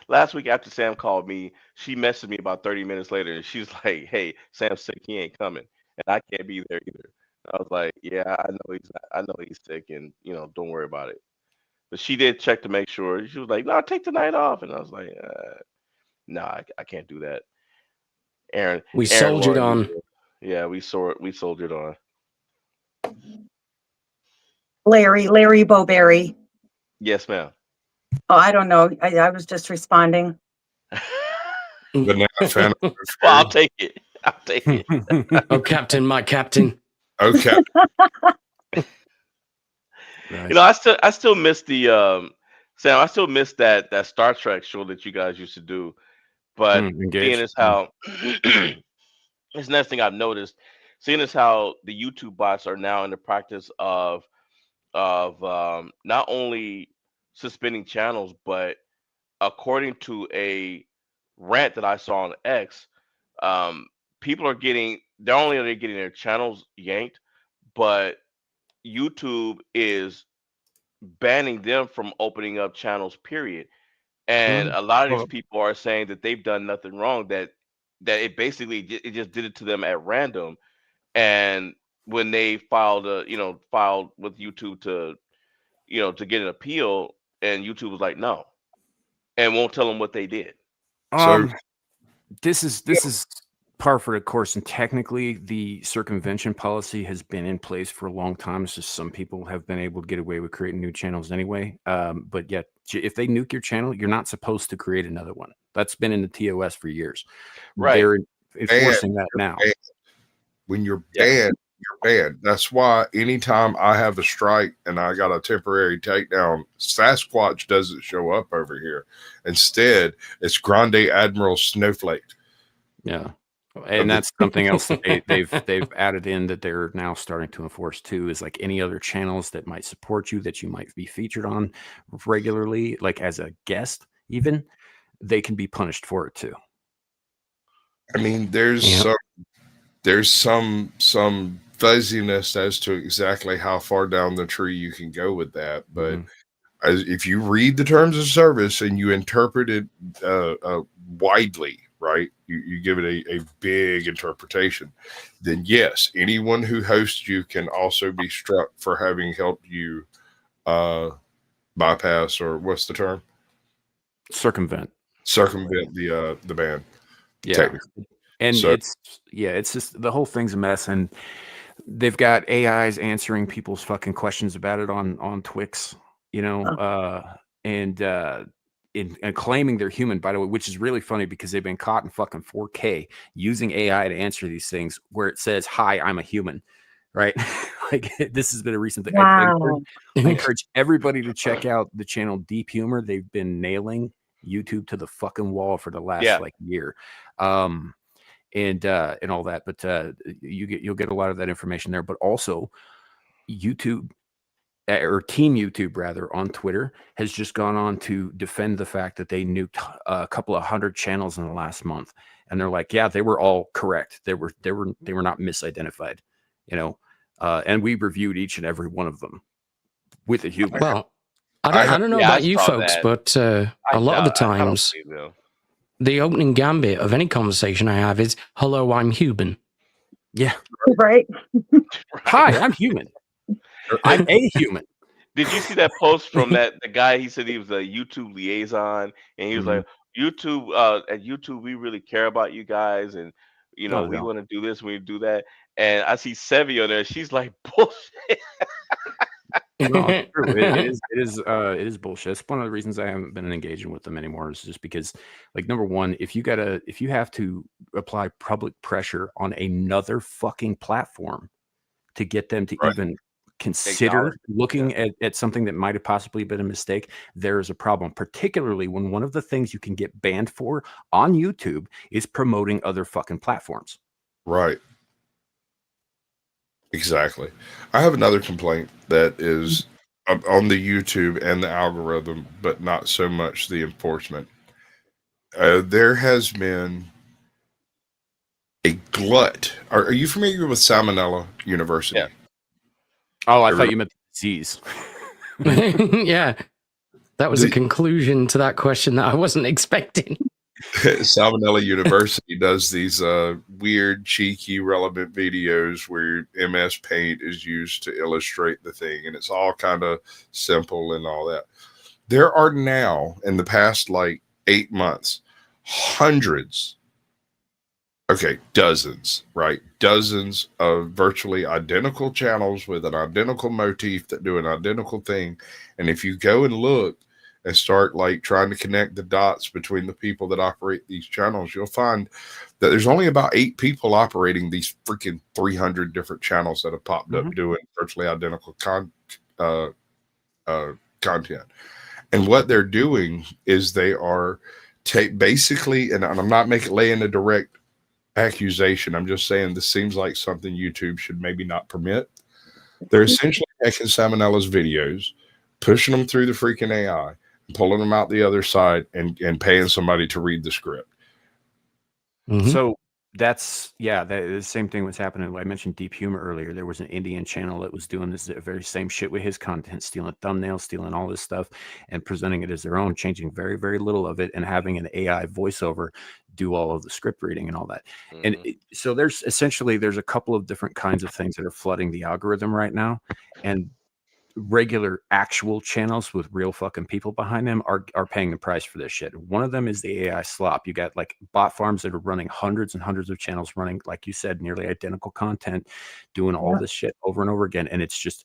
last week after Sam called me, she messaged me about 30 minutes later, and she's like, "Hey, Sam's sick. He ain't coming, and I can't be there either." I was like, "Yeah, I know he's sick, and don't worry about it." But she did check to make sure. She was like, "No, take the night off," and I was like, "No, I can't do that." Aaron, We Aaron, soldiered Laura, on. yeah, we soldiered on. Larry Bowberry. Yes, ma'am. Oh, I don't know. I was just responding. Banana fan. Well, I'll take it. I'll take it. Oh, Captain, my Captain. Okay. Right. I still miss the Sam. I still miss that Star Trek show that you guys used to do. But Engaged. seeing as how it's another thing I've noticed, seeing as how the YouTube bots are now in the practice of not only suspending channels, but according to a rant that I saw on X, people are getting are they getting their channels yanked, but YouTube is banning them from opening up channels, period. And a lot of these Well, people are saying that they've done nothing wrong, that it basically it just did it to them at random. And when they filed with YouTube to to get an appeal, and YouTube was like no, and won't tell them what they did. So this is par for the course, and technically the circumvention policy has been in place for a long time. It's just some people have been able to get away with creating new channels anyway. But yet, if they nuke your channel, you're not supposed to create another one. That's been in the TOS for years. Right. They're enforcing that now. when you're Yeah. banned, you're banned. That's why anytime I have a strike and I got a temporary takedown, Sasquatch doesn't show up over here. Instead, it's Grande Admiral Snowflake. Yeah. And that's something else that they've added in that they're now starting to enforce too, is like any other channels that might support you, that you might be featured on regularly, like as a guest, even, they can be punished for it too. I mean, there's some fuzziness as to exactly how far down the tree you can go with that, but if you read the terms of service and you interpret it widely, right, you give it a big interpretation, then yes, anyone who hosts you can also be struck for having helped you bypass, or what's the term? Circumvent the ban. Yeah. Technically. And So- it's just the whole thing's a mess, and they've got AIs answering people's fucking questions about it on Twix, and claiming they're human, by the way, which is really funny because they've been caught in fucking 4K using AI to answer these things where it says, "Hi, I'm a human," right? Like, this has been a recent thing. Wow. I encourage everybody to check out the channel Deep Humor. They've been nailing YouTube to the fucking wall for the last year. And all that, but you'll get a lot of that information there. But also, YouTube or Team YouTube rather on Twitter has just gone on to defend the fact that they nuked a couple of 100 channels in the last month, and they're like, yeah, they were all correct. They were not misidentified, and we reviewed each and every one of them with a human. Well, I don't know about you folks, that. but a lot of the times, the opening gambit of any conversation I have is, "Hello, I'm human." Yeah. Right? Hi, I'm human. I'm a human. Did you see that post from the guy? He said he was a YouTube liaison, and he was like, "YouTube, at YouTube, we really care about you guys, and Oh, we yeah. want to do this, we do that." And I see Sevi on there. She's like, "Bullshit." No, it's true. It is bullshit. It's one of the reasons I haven't been engaging with them anymore is just because, like, number one, if you have to apply public pressure on another fucking platform to get them to Right. even consider Acknowledge. looking at something that might have possibly been a mistake, there is a problem, particularly when one of the things you can get banned for on YouTube is promoting other fucking platforms. Right. Exactly. I have another complaint that is on the YouTube and the algorithm, but not so much the enforcement. There has been a glut. Are you familiar with Salmonella University? Yeah. Oh, I thought you meant disease. Yeah. That was a conclusion to that question that I wasn't expecting. Salmonella University does these weird, cheeky, relevant videos where MS Paint is used to illustrate the thing, and it's all kind of simple and all that. There are now, in the past like 8 months, dozens, right? Dozens of virtually identical channels with an identical motif that do an identical thing. And if you go and look and start like trying to connect the dots between the people that operate these channels, you'll find that there's only about 8 people operating these freaking 300 different channels that have popped up doing virtually identical content. And what they're doing is they are basically, and I'm not laying a direct accusation, I'm just saying this seems like something YouTube should maybe not permit. They're essentially taking Salmonella's videos, pushing them through the freaking AI, pulling them out the other side, and paying somebody to read the script. So that's the same thing was happening. I mentioned Deep Humor earlier. There was an Indian channel that was doing this very same shit with his content, stealing thumbnails, stealing all this stuff, and presenting it as their own, changing very, very little of it, and having an AI voiceover do all of the script reading and all that. And so there's a couple of different kinds of things that are flooding the algorithm right now, and regular actual channels with real fucking people behind them are paying the price for this shit. One of them is the AI slop. You got like bot farms that are running hundreds and hundreds of channels running, like you said, nearly identical content, doing all this shit over and over again. And it's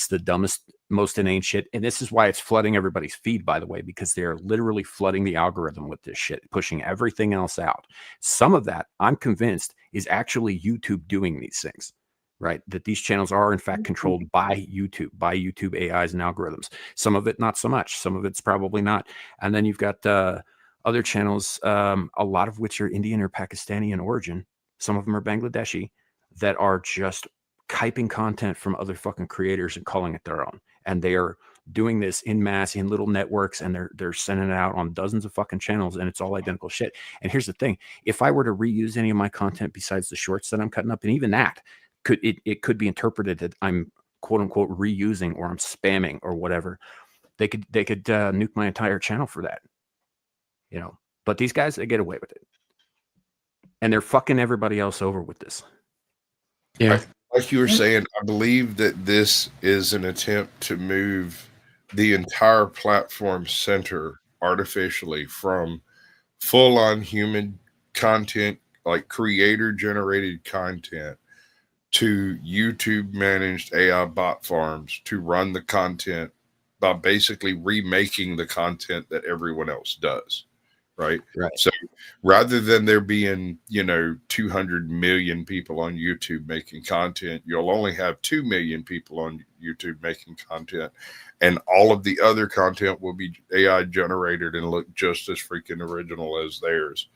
the dumbest, most inane shit. And this is why it's flooding everybody's feed, by the way, because they're literally flooding the algorithm with this shit, pushing everything else out. Some of that, I'm convinced, is actually YouTube doing these things. Right, that these channels are in fact controlled by YouTube AIs and algorithms. Some of it not so much. Some of it's probably not. And then you've got other channels, a lot of which are Indian or Pakistani in origin. Some of them are Bangladeshi, that are just kyping content from other fucking creators and calling it their own. And they are doing this in mass in little networks, and they're sending it out on dozens of fucking channels, and it's all identical shit. And here's the thing: if I were to reuse any of my content besides the shorts that I'm cutting up, and even that, it could be interpreted that I'm quote unquote reusing or I'm spamming or whatever. They could nuke my entire channel for that, But these guys, they get away with it, and they're fucking everybody else over with this. Yeah, like you were saying, I believe that this is an attempt to move the entire platform center artificially from full-on human content, like creator-generated content, to YouTube managed AI bot farms to run the content by basically remaking the content that everyone else does. Right. So rather than there being, 200 million people on YouTube making content, you'll only have 2 million people on YouTube making content, and all of the other content will be AI generated and look just as freaking original as theirs.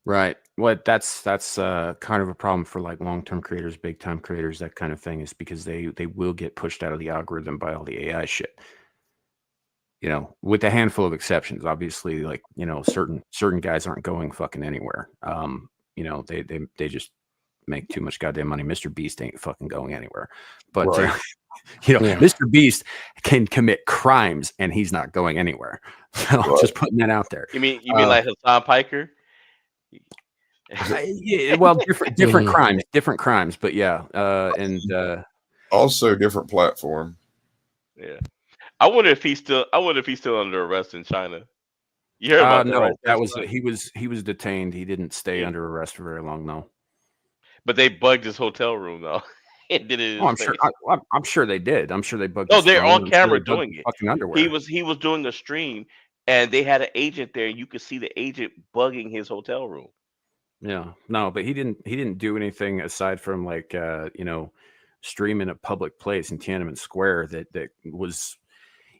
Right. Well, that's kind of a problem for like long-term creators, big-time creators, that kind of thing, is because they will get pushed out of the algorithm by all the AI shit. With a handful of exceptions, obviously, like, certain guys aren't going fucking anywhere. They just make too much goddamn money. Mr. Beast ain't fucking going anywhere. But Mr. Beast can commit crimes and he's not going anywhere. So just putting that out there. You mean like Hassan Piker? Well, different Mm. crimes, but yeah, and Also, different platform. Yeah. I wonder if he's still under arrest in China. You heard about that, right? no, that was he was detained. He didn't stay Yeah. under arrest for very long, no. But they bugged his hotel room though. And did it in Oh, his I'm sure. face. I'm sure they did. I'm sure they bugged No, his they're phone. on I'm sure camera they bugged doing his it. fucking underwear. He was doing a stream, and they had an agent there, and you could see the agent bugging his hotel room. Yeah, no, but he didn't do anything aside from like stream in a public place in Tiananmen Square that was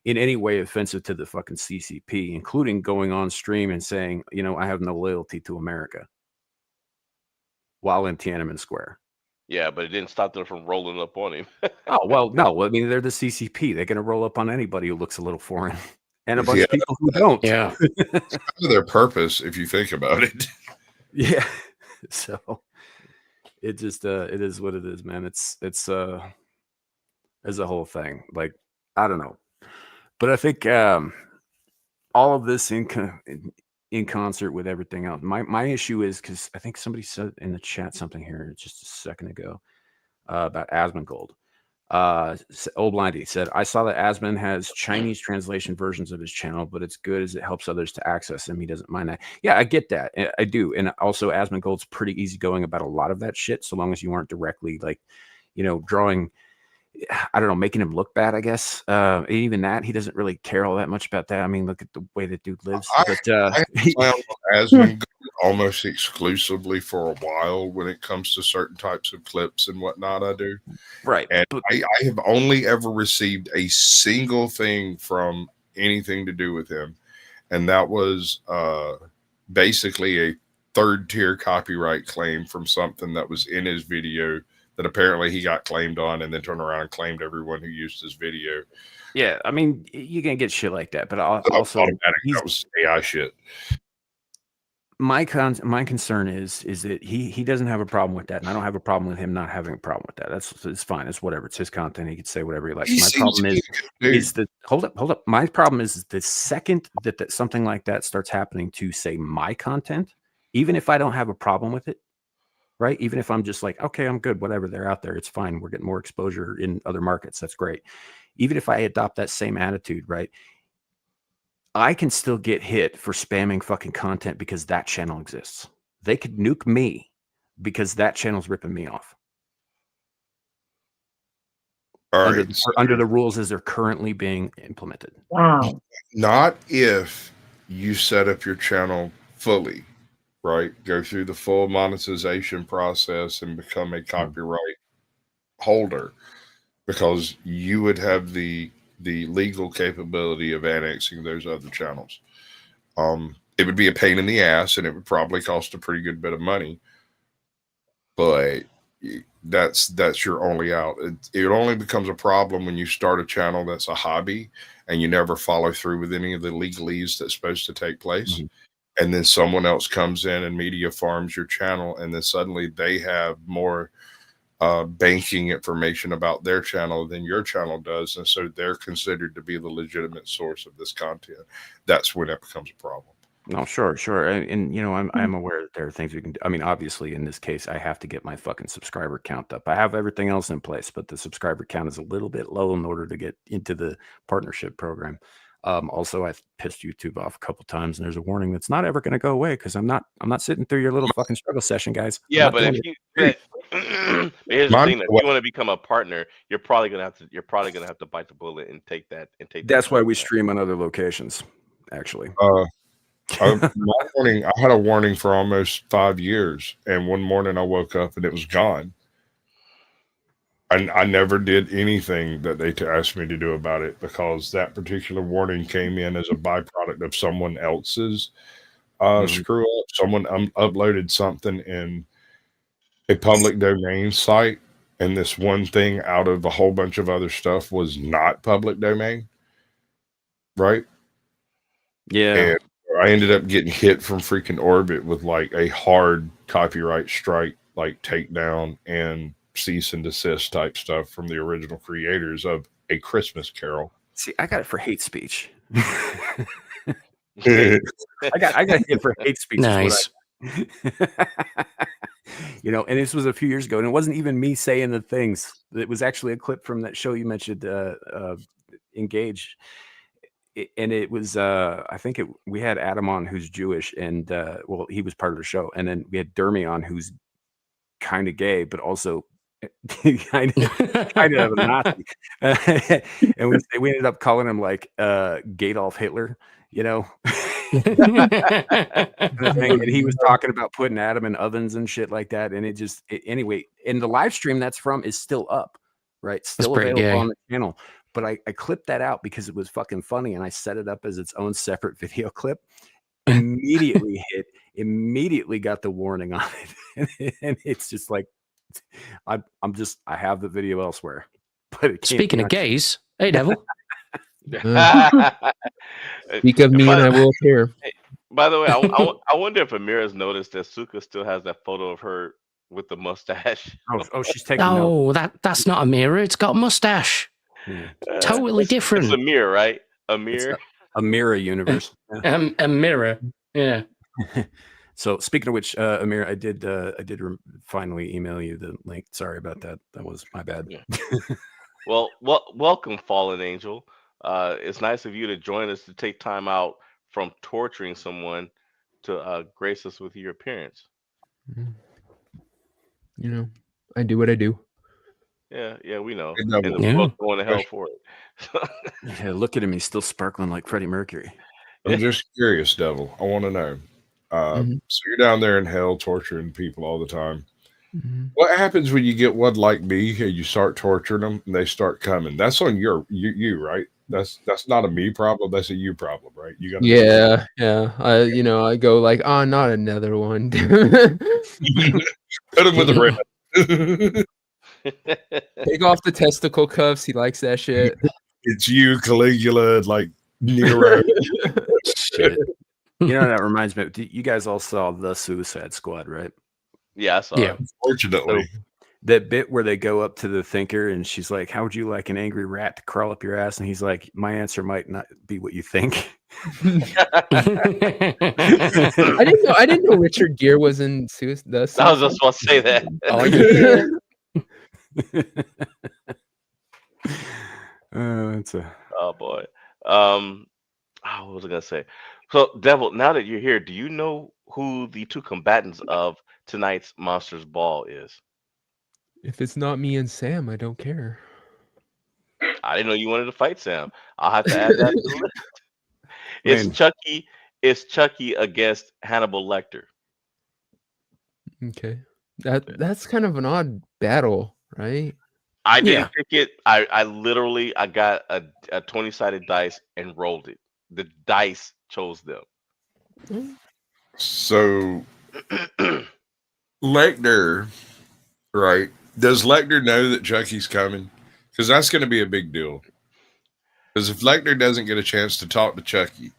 in any way offensive to the fucking CCP, including going on stream and saying, I have no loyalty to America while in Tiananmen Square. Yeah, but it didn't stop them from rolling up on him. Oh, well, no, I mean, they're the CCP. They're going to roll up on anybody who looks a little foreign and a bunch of people who don't. Yeah. Kind of their purpose, if you think about it. Yeah. So it just it is what it is, man. It's a whole thing. Like, I don't know. But I think all of this in concert with everything else. My issue is because I think somebody said in the chat something here just a second ago about Asmongold. Old Blindy said, I saw that Asmon has Chinese translation versions of his channel, but it's good as it helps others to access him. He doesn't mind that. Yeah, I get that. I do. And also Asmongold's pretty easygoing about a lot of that shit, so long as you aren't directly like, drawing, I don't know, making him look bad, I guess. Even that, he doesn't really care all that much about that. I mean, look at the way that dude lives. I found Asmon almost exclusively for a while when it comes to certain types of clips and whatnot. I do. Right. And I have only ever received a single thing from anything to do with him. And that was basically a third tier copyright claim from something that was in his video that apparently he got claimed on and then turned around and claimed everyone who used his video. Yeah, I mean, you can get shit like that, but also that was AI shit. My concern is that he doesn't have a problem with that, and I don't have a problem with him not having a problem with that. It's fine. It's whatever. It's his content. He can say whatever he likes. My problem is that hold up. My problem is the second that something like that starts happening to say my content, even if I don't have a problem with it, right? Even if I'm just like, okay, I'm good, whatever, they're out there, it's fine. We're getting more exposure in other markets. That's great. Even if I adopt that same attitude, right? I can still get hit for spamming fucking content because that channel exists. They could nuke me because that channel's ripping me off. Under the rules as they're currently being implemented. Wow. Not if you set up your channel fully, right? Go through the full monetization process and become a copyright holder, because you would have the legal capability of annexing those other channels. It would be a pain in the ass, and it would probably cost a pretty good bit of money, but that's your only out. It only becomes a problem when you start a channel that's a hobby and you never follow through with any of the legalese that's supposed to take place. Mm-hmm. And then someone else comes in and media farms your channel, and then suddenly they have more banking information about their channel than your channel does, and so they're considered to be the legitimate source of this content. That's when it becomes a problem. No, sure, and I'm aware that there are things we can do. I mean, obviously, in this case, I have to get my fucking subscriber count up. I have everything else in place, but the subscriber count is a little bit low in order to get into the partnership program. Also, I've pissed YouTube off a couple times, and there's a warning that's not ever going to go away because I'm not sitting through your little fucking struggle session, guys. Yeah, but if you here's the thing: if you want to become a partner, you're probably gonna have to bite the bullet and take that. That's why we stream on other locations, actually. I had a warning for almost 5 years, and one morning I woke up and it was gone. I never did anything that they asked me to do about it, because that particular warning came in as a byproduct of someone else's screw up. Someone uploaded something in a public domain site, and this one thing out of a whole bunch of other stuff was not public domain, right? Yeah. And I ended up getting hit from freaking Orbit with like a hard copyright strike, like takedown and cease and desist type stuff from the original creators of A Christmas Carol. See, I got it for hate speech. I got hit for hate speech. Nice. You know, and this was a few years ago, and it wasn't even me saying the things. It was actually a clip from that show you mentioned, Engage. And it was, I think we had Adam on, who's Jewish, and well, he was part of the show, and then we had Dermy on, who's kind of gay, but also kind of a Nazi. And we ended up calling him like Gadolf Hitler, you know. And he was talking about putting Adam in ovens and shit like that. And anyway, and the live stream that's from is still up, right? Still available on the channel. But I clipped that out because it was fucking funny, and I set it up as its own separate video clip. Immediately got the warning on it. And it's just like, I have the video elsewhere. But speaking of gays, hey Devil. Speak of me and I will appear. By the way, I wonder if Amira's noticed that Suka still has that photo of her with the mustache. Oh, she's taking. Oh, that's not a mirror. It's got a mustache. Totally different. It's a mirror, right? A mirror. A mirror universe. A mirror. Yeah. So speaking of which, Amir, I did finally email you the link. Sorry about that. That was my bad. Yeah. Well, welcome, Fallen Angel. It's nice of you to join us to take time out from torturing someone to grace us with your appearance. You know, I do what I do. Yeah, we know. And we're both going to hell for it. Yeah, look at him. He's still sparkling like Freddie Mercury. I'm just curious, Devil. I want to know. So you're down there in hell torturing people all the time. What happens when you get one like me and you start torturing them and they start coming? That's on you, right? That's not a me problem. That's a you problem, right? You got. Yeah. I go like, oh, not another one. Put him with the red. Take off the testicle cuffs. He likes that shit. It's you, Caligula, like Nero. Shit. You know, that reminds me. You guys all saw The Suicide Squad, right? Yeah, I saw it. Unfortunately. So, that bit where they go up to the thinker and she's like, how would you like an angry rat to crawl up your ass? And he's like, my answer might not be what you think. I didn't know Richard Gere was in Suicide. I was just about to say that. Oh, yeah. Oh boy. What was I gonna say? So, Devil, now that you're here, do you know who the two combatants of tonight's Monsters Ball is? If it's not me and Sam, I don't care. I didn't know you wanted to fight Sam. I'll have to add that to the list. It's Chucky. It's Chucky against Hannibal Lecter. Okay, that's kind of an odd battle, right? I didn't pick it. I literally got a 20-sided dice and rolled it. The dice chose them. So Lecter, right? Does Lecter know that Chucky's coming? Because that's going to be a big deal. Because if Lecter doesn't get a chance to talk to Chucky,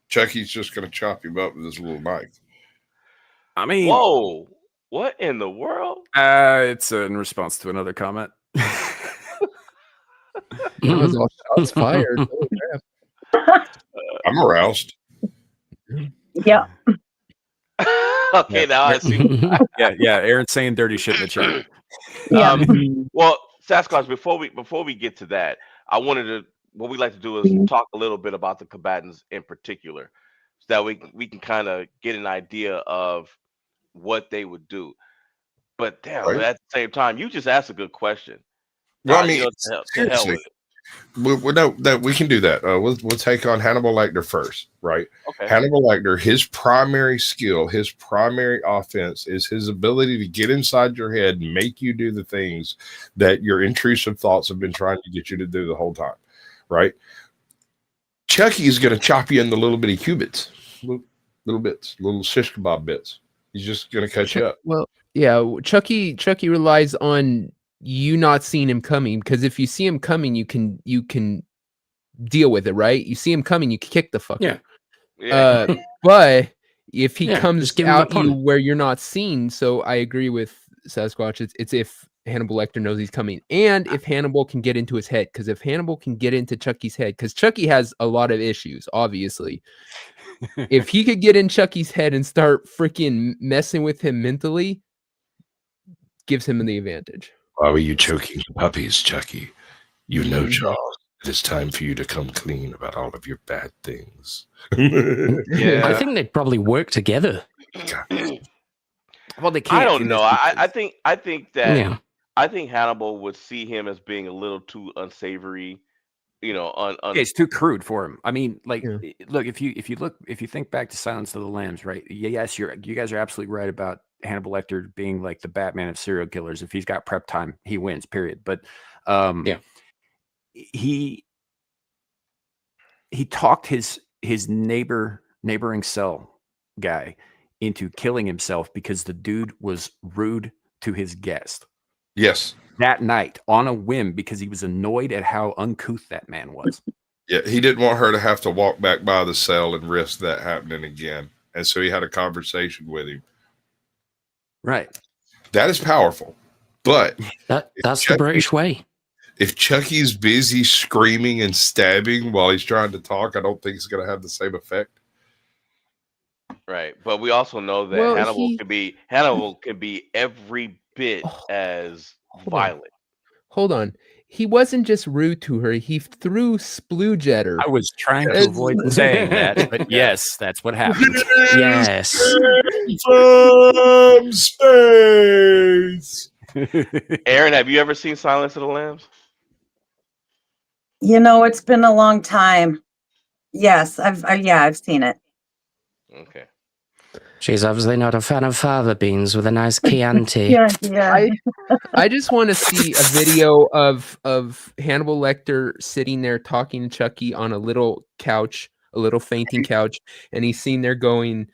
Chucky's just going to chop him up with his little knife. I mean, whoa! What in the world? It's in response to another comment. Shots fired. Holy crap. I'm aroused. Yeah. Okay, now I see. Yeah. Aaron's saying dirty shit in the chat. Yeah. Well, Sasquatch, before we get to that, what we like to do is talk a little bit about the combatants in particular, so that we can kind of get an idea of what they would do. But damn, Right. at the same time, you just asked a good question. Well, I mean, to hell with it. No, we can do that. We'll take on Hannibal Lecter first, right? Okay. Hannibal Lecter, his primary skill, his primary offense is his ability to get inside your head and make you do the things that your intrusive thoughts have been trying to get you to do the whole time, right? Chucky is going to chop you into little bitty cubits, little bits, little shish kebab bits. He's just going to cut you up. Well, yeah, Chucky relies on you not seeing him coming, because if you see him coming, you can deal with it, right? You see him coming, you can kick the fucker. Yeah. But if he comes just give him out a punt. you where you're not seen, so I agree with Sasquatch. It's if Hannibal Lecter knows he's coming, and if Hannibal can get into his head, because if Hannibal can get into Chucky's head, because Chucky has a lot of issues, obviously. If he could get in Chucky's head and start freaking messing with him mentally, gives him the advantage. Why were you choking the puppies, Chucky? You know, Mhm. Charles, it is time for you to come clean about all of your bad things. Yeah. I think they'd probably work together. Well, they can't. I don't in know. this I because- think that Yeah. I think Hannibal would see him as being a little too unsavory. On Yeah, it's too crude for him. I mean, like, Yeah. look, if you think back to Silence of the Lambs, right? Yes, you guys are absolutely right about Hannibal Lecter being like the Batman of serial killers. If he's got prep time, he wins. Period. But Yeah. he talked his neighboring cell guy into killing himself because the dude was rude to his guest Yes. that night on a whim because he was annoyed at how uncouth that man was. Yeah, he didn't want her to have to walk back by the cell and risk that happening again. And so he had a conversation with him. Right. That is powerful. But That's the British way. if Chucky's busy screaming and stabbing while he's trying to talk, I don't think it's going to have the same effect. Right, but we also know that Well, Hannibal can be every bit as violent. Hold on. He wasn't just rude to her. He threw splooge at her. I was trying to Yes. avoid saying that, but yes, that's what happened. Yes. From space. Aaron, have you ever seen Silence of the Lambs? It's been a long time. Yes, I've seen it. Okay. She's obviously not a fan of fava beans with a nice Chianti. Yeah. I just want to see a video of Hannibal Lecter sitting there talking to Chucky on a little couch, a little fainting couch, and he's sitting there going,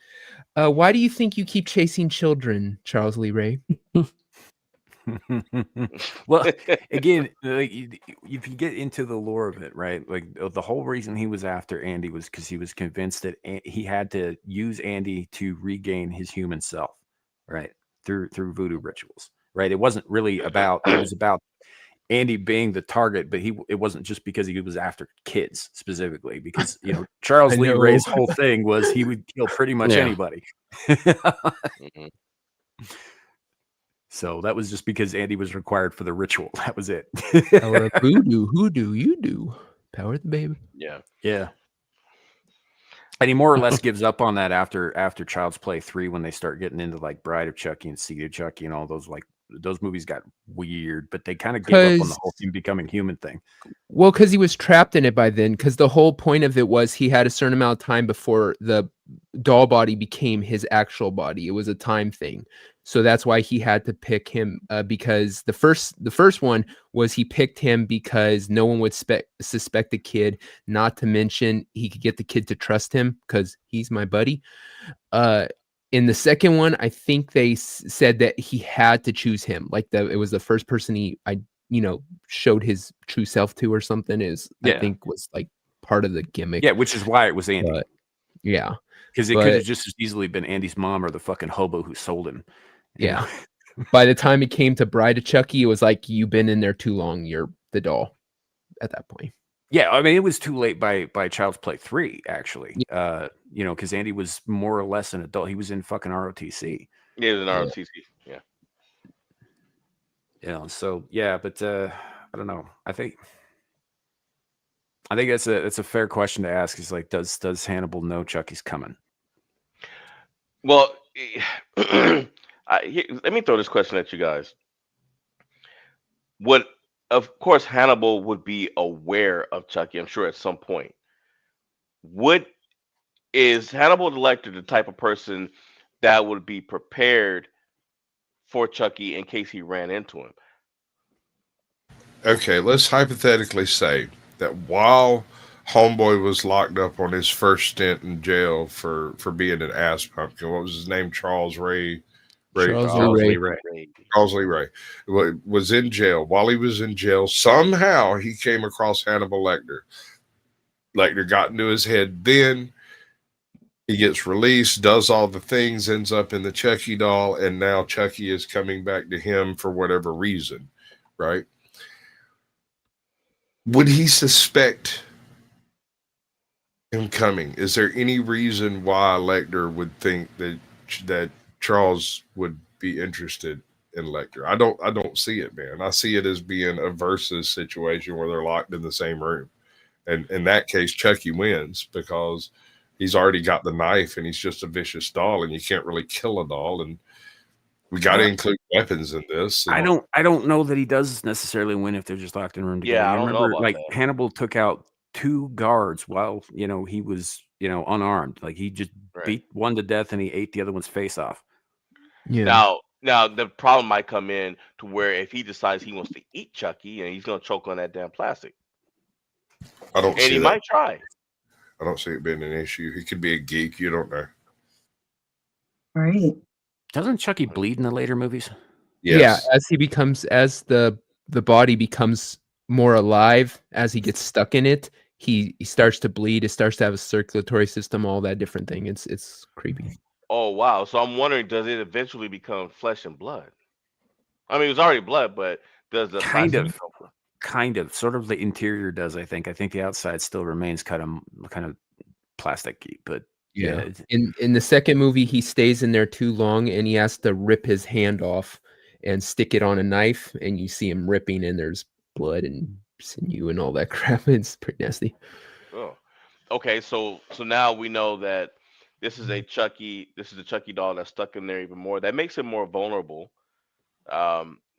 "Why do you think you keep chasing children, Charles Lee Ray?" Well, again, like, if you get into the lore of it, right? Like the whole reason he was after Andy was because he was convinced that he had to use Andy to regain his human self, right? Through voodoo rituals, right? It wasn't really about. It was about Andy being the target, but it wasn't just because he was after kids specifically. Because Charles I Lee know. Ray's whole thing was he would kill pretty much Yeah. anybody. Mhm. So that was just because Andy was required for the ritual. That was it. Power of voodoo, hoodoo, you do. Power of the baby. Yeah. Yeah. And he more or less gives up on that after Child's Play 3 when they start getting into like Bride of Chucky and Seed of Chucky and all those those movies got weird, but they kind of gave up on the whole thing becoming human thing. Well, because he was trapped in it by then, because the whole point of it was he had a certain amount of time before the doll body became his actual body. It was a time thing. So that's why he had to pick him, because the first one was he picked him because no one would suspect the kid, not to mention he could get the kid to trust him because he's my buddy. In the second one, I think they said that he had to choose him. Like it was the first person I showed his true self to or something I think was like part of the gimmick. Yeah, which is why it was Andy. But, yeah. Because it could have just as easily been Andy's mom or the fucking hobo who sold him. Yeah. By the time it came to Bride of Chucky, it was like, you've been in there too long. You're the doll at that point. Yeah, I mean, it was too late by Child's Play 3, actually. Because Andy was more or less an adult. He was in fucking ROTC. Yeah, it was an ROTC. Yeah. So yeah, but I don't know. I think it's a fair question to ask. Is like, does Hannibal know Chucky's coming? Well, let me throw this question at you guys. Of course, Hannibal would be aware of Chucky, I'm sure, at some point. Is Hannibal Lecter the type of person that would be prepared for Chucky in case he ran into him? Okay, let's hypothetically say that while Homeboy was locked up on his first stint in jail for being an ass pumpkin, what was his name? Charles Lee Ray was in jail. While he was in jail, somehow he came across Hannibal Lecter. Lecter got into his head then. He gets released, does all the things, ends up in the Chucky doll, and now Chucky is coming back to him for whatever reason, right? Would he suspect him coming. Is there any reason why Lecter would think that Charles would be interested in Lecter? I don't see it, man. I see it as being a versus situation where they're locked in the same room. And in that case, Chucky wins because he's already got the knife and he's just a vicious doll, and you can't really kill a doll. And we got to include weapons in this. I And don't know that he does necessarily win if they're just locked in a room together. Yeah, I You don't know remember, about like that. Hannibal took out 2 guards while he was unarmed. Like he just Right. beat one to death and he ate the other one's face off. Yeah. Now the problem might come in to where if he decides he wants to eat Chucky and he's gonna choke on that damn plastic, I don't and see he that. might try. I don't see it being an issue. He could be a geek. You don't know. Right. Doesn't Chucky bleed in the later movies? Yes. Yeah, as the body becomes more alive, as he gets stuck in it, he starts to bleed. It starts to have a circulatory system, all that different thing. It's creepy. Oh wow! So I'm wondering, does it eventually become flesh and blood? I mean, it was already blood, but does the Kind plastic of. become- Kind of, sort of the interior does. I think the outside still remains kind of plasticky, but yeah, it's- In the second movie, he stays in there too long, and he has to rip his hand off and stick it on a knife, and you see him ripping, and there's blood and sinew and all that crap. It's pretty nasty. Oh, okay. So now we know that this is a Chucky. This is a Chucky doll that's stuck in there even more. That makes him more vulnerable.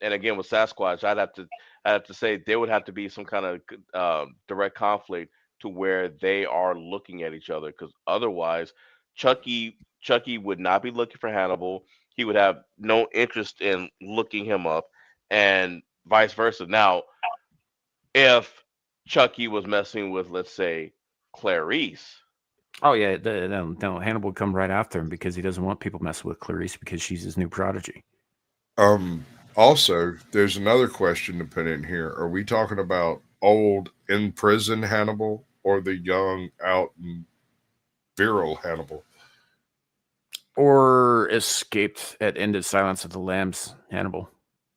And again, with Sasquatch, I'd have to say there would have to be some kind of direct conflict to where they are looking at each other, because otherwise, Chucky would not be looking for Hannibal. He would have no interest in looking him up, and vice versa. Now, if Chucky was messing with, let's say, Clarice, oh yeah, no, Hannibal would come right after him because he doesn't want people messing with Clarice because she's his new prodigy. Also, there's another question to put in here. Are we talking about old in prison Hannibal or the young out and virile Hannibal? Or escaped at end of Silence of the Lambs, Hannibal.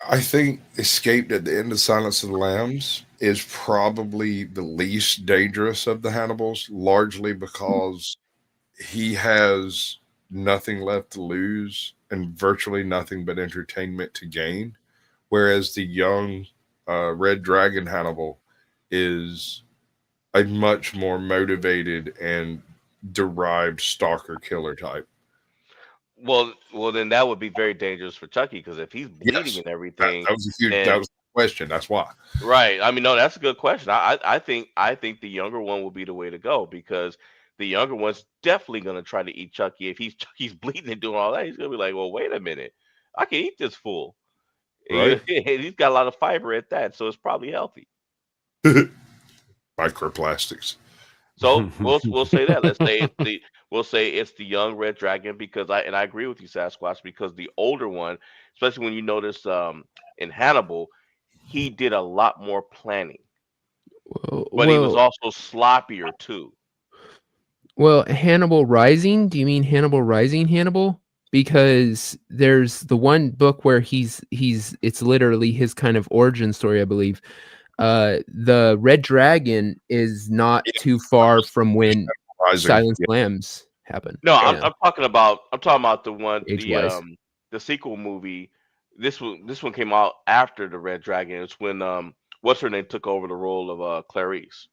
I think escaped at the end of Silence of the Lambs is probably the least dangerous of the Hannibals, largely because he has nothing left to lose and virtually nothing but entertainment to gain. Whereas the young Red Dragon Hannibal is a much more motivated and derived stalker killer type. well, then that would be very dangerous for Chucky, because if he's bleeding Yes, and that everything, was a huge. then That was the question. That's why. right. I mean, no, that's a good question. I think the younger one will be the way to go, because the younger one's definitely gonna try to eat Chucky. If he's Chucky's bleeding and doing all that, he's gonna be like, well, wait a minute, I can eat this fool. Right. He's got a lot of fiber at that, so it's probably healthy. Microplastics. So we'll say that. We'll say it's the young Red Dragon, because I agree with you, Sasquatch, because the older one, especially when you notice in Hannibal, he did a lot more planning, but he was also sloppier too. Well, Hannibal Rising? Do you mean Hannibal Rising Hannibal? Because there's the one book where it's literally his kind of origin story, I believe. The Red Dragon is not too far from when Rising. Silence Lambs happened. No, Yeah. I'm talking about the one Age-wise. the sequel movie. This one came out after the Red Dragon. It's when what's her name took over the role of Clarice.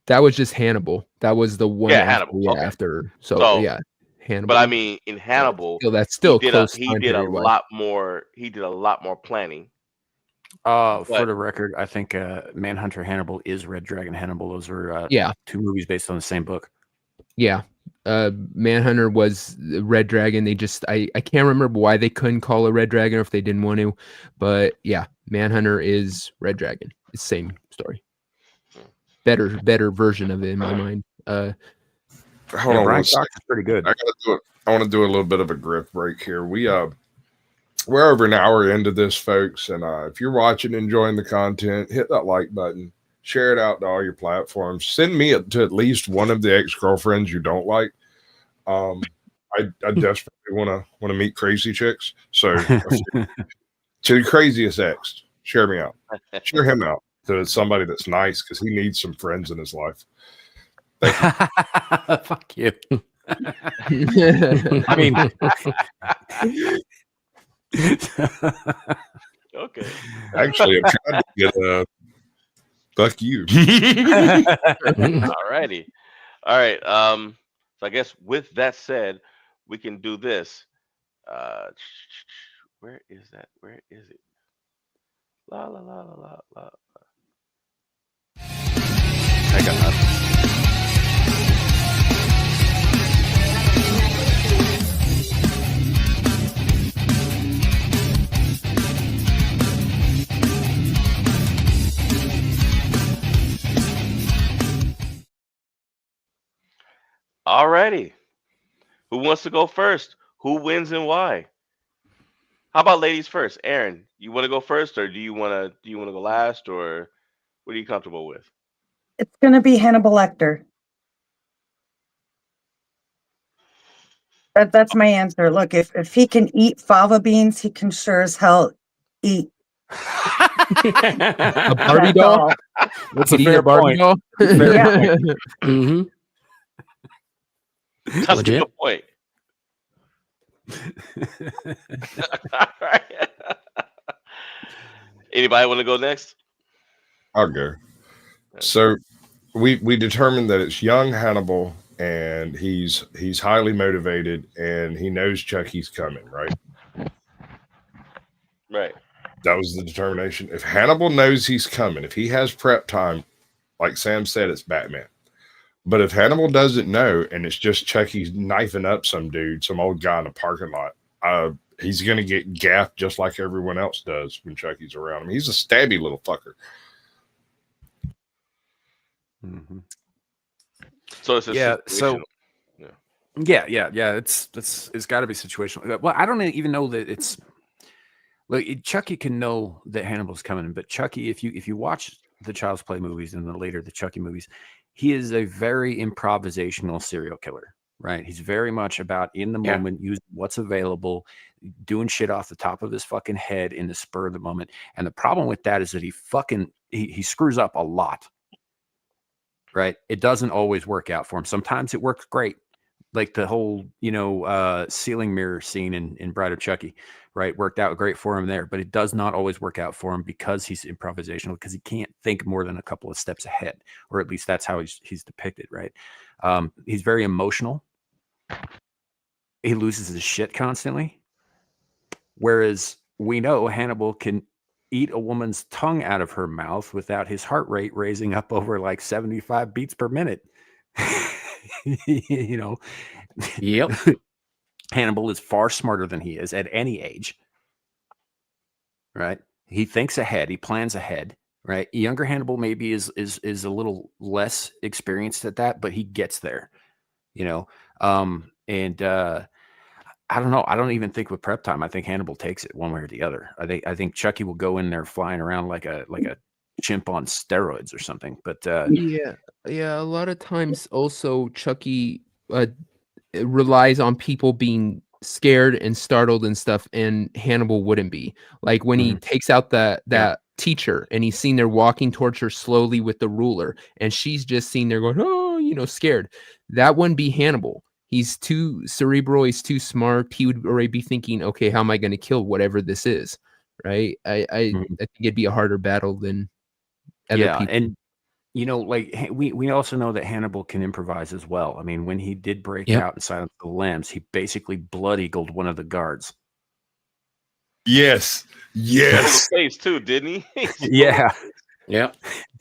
That was just Hannibal. That was the one Yeah, after, Hannibal, okay. after. So, So yeah, Hannibal. But I mean, in Hannibal, that's still he close. he did a lot more. He did a lot more planning. For But- the record, I think Manhunter Hannibal is Red Dragon Hannibal. Those are Yeah. 2 movies based on the same book. Yeah. Manhunter was the Red Dragon. They just I can't remember why they couldn't call a Red Dragon or if they didn't want to. But yeah, Manhunter is Red Dragon. It's the same story. Better version of it in my mind. Hold Yeah, on Brian one second. Cox is pretty good. I gotta do it. I want to do a little bit of a grip break here. We're over an hour into this, folks, and if you're watching, enjoying the content, hit that like button, share it out to all your platforms. Send me to at least one of the ex-girlfriends you don't like. I desperately want to meet crazy chicks. So to the craziest ex, share me out, share him out to somebody that's nice, because he needs some friends in his life. Fuck you. I mean, Okay. Actually, I'm trying to get a fuck you. All righty. All right. So I guess with that said, we can do this. Where is that? Where is it? La la la la la la. I got nothing. All righty. Who wants to go first? Who wins and why? How about ladies first? Aaron, you want to go first, or do you want to go last, or what are you comfortable with? It's going to be Hannibal Lecter. That's my answer. Look, if he can eat fava beans, he can sure as hell eat A Barbie that doll? That's a Could eat fair Barbie point. doll? Fair Yeah. point. hmm That's a Legit. good point. All right. Anybody want to go next? I'll go. So we determined that it's young Hannibal, and he's highly motivated, and he knows Chucky's coming, right? Right. That was the determination. If Hannibal knows he's coming, if he has prep time, like Sam said, it's Batman. But if Hannibal doesn't know, and it's just Chucky knifing up some dude, some old guy in a parking lot, he's going to get gaffed just like everyone else does when Chucky's around him. He's a stabby little fucker. Mm-hmm. So it's a situational. Yeah. It's got to be situational. Well, I don't even know that it's like Chucky can know that Hannibal's coming, but Chucky, if you watch the Child's Play movies and then later the Chucky movies, he is a very improvisational serial killer, right? He's very much about in the moment, using what's available, doing shit off the top of his fucking head in the spur of the moment. And the problem with that is that he screws up a lot, right? It doesn't always work out for him. Sometimes it works great. Like the whole, ceiling mirror scene in Bride of Chucky, right? Worked out great for him there, but it does not always work out for him because he's improvisational, because he can't think more than a couple of steps ahead, or at least that's how he's depicted, right? He's very emotional. He loses his shit constantly. Whereas we know Hannibal can eat a woman's tongue out of her mouth without his heart rate raising up over like 75 beats per minute. Yep. Hannibal is far smarter than he is at any age, right? He thinks ahead, he plans ahead, right? Younger Hannibal maybe is a little less experienced at that, but he gets there, I don't know. I don't even think with prep time, I think Hannibal takes it one way or the other. I think Chucky will go in there flying around like a chimp on steroids or something. But Yeah. A lot of times also Chucky relies on people being scared and startled and stuff, and Hannibal wouldn't be. Like when he takes out that teacher and he's seen there walking towards her slowly with the ruler, and she's just seen there going, oh, scared. That wouldn't be Hannibal. He's too cerebral. He's too smart. He would already be thinking, okay, how am I going to kill whatever this is? Right. I think it'd be a harder battle than other people. And like we also know that Hannibal can improvise as well. I mean, when he did break out in Silence of the Lambs, he basically blood-eagled one of the guards. Yes. Yes. Face too, didn't he? Yeah.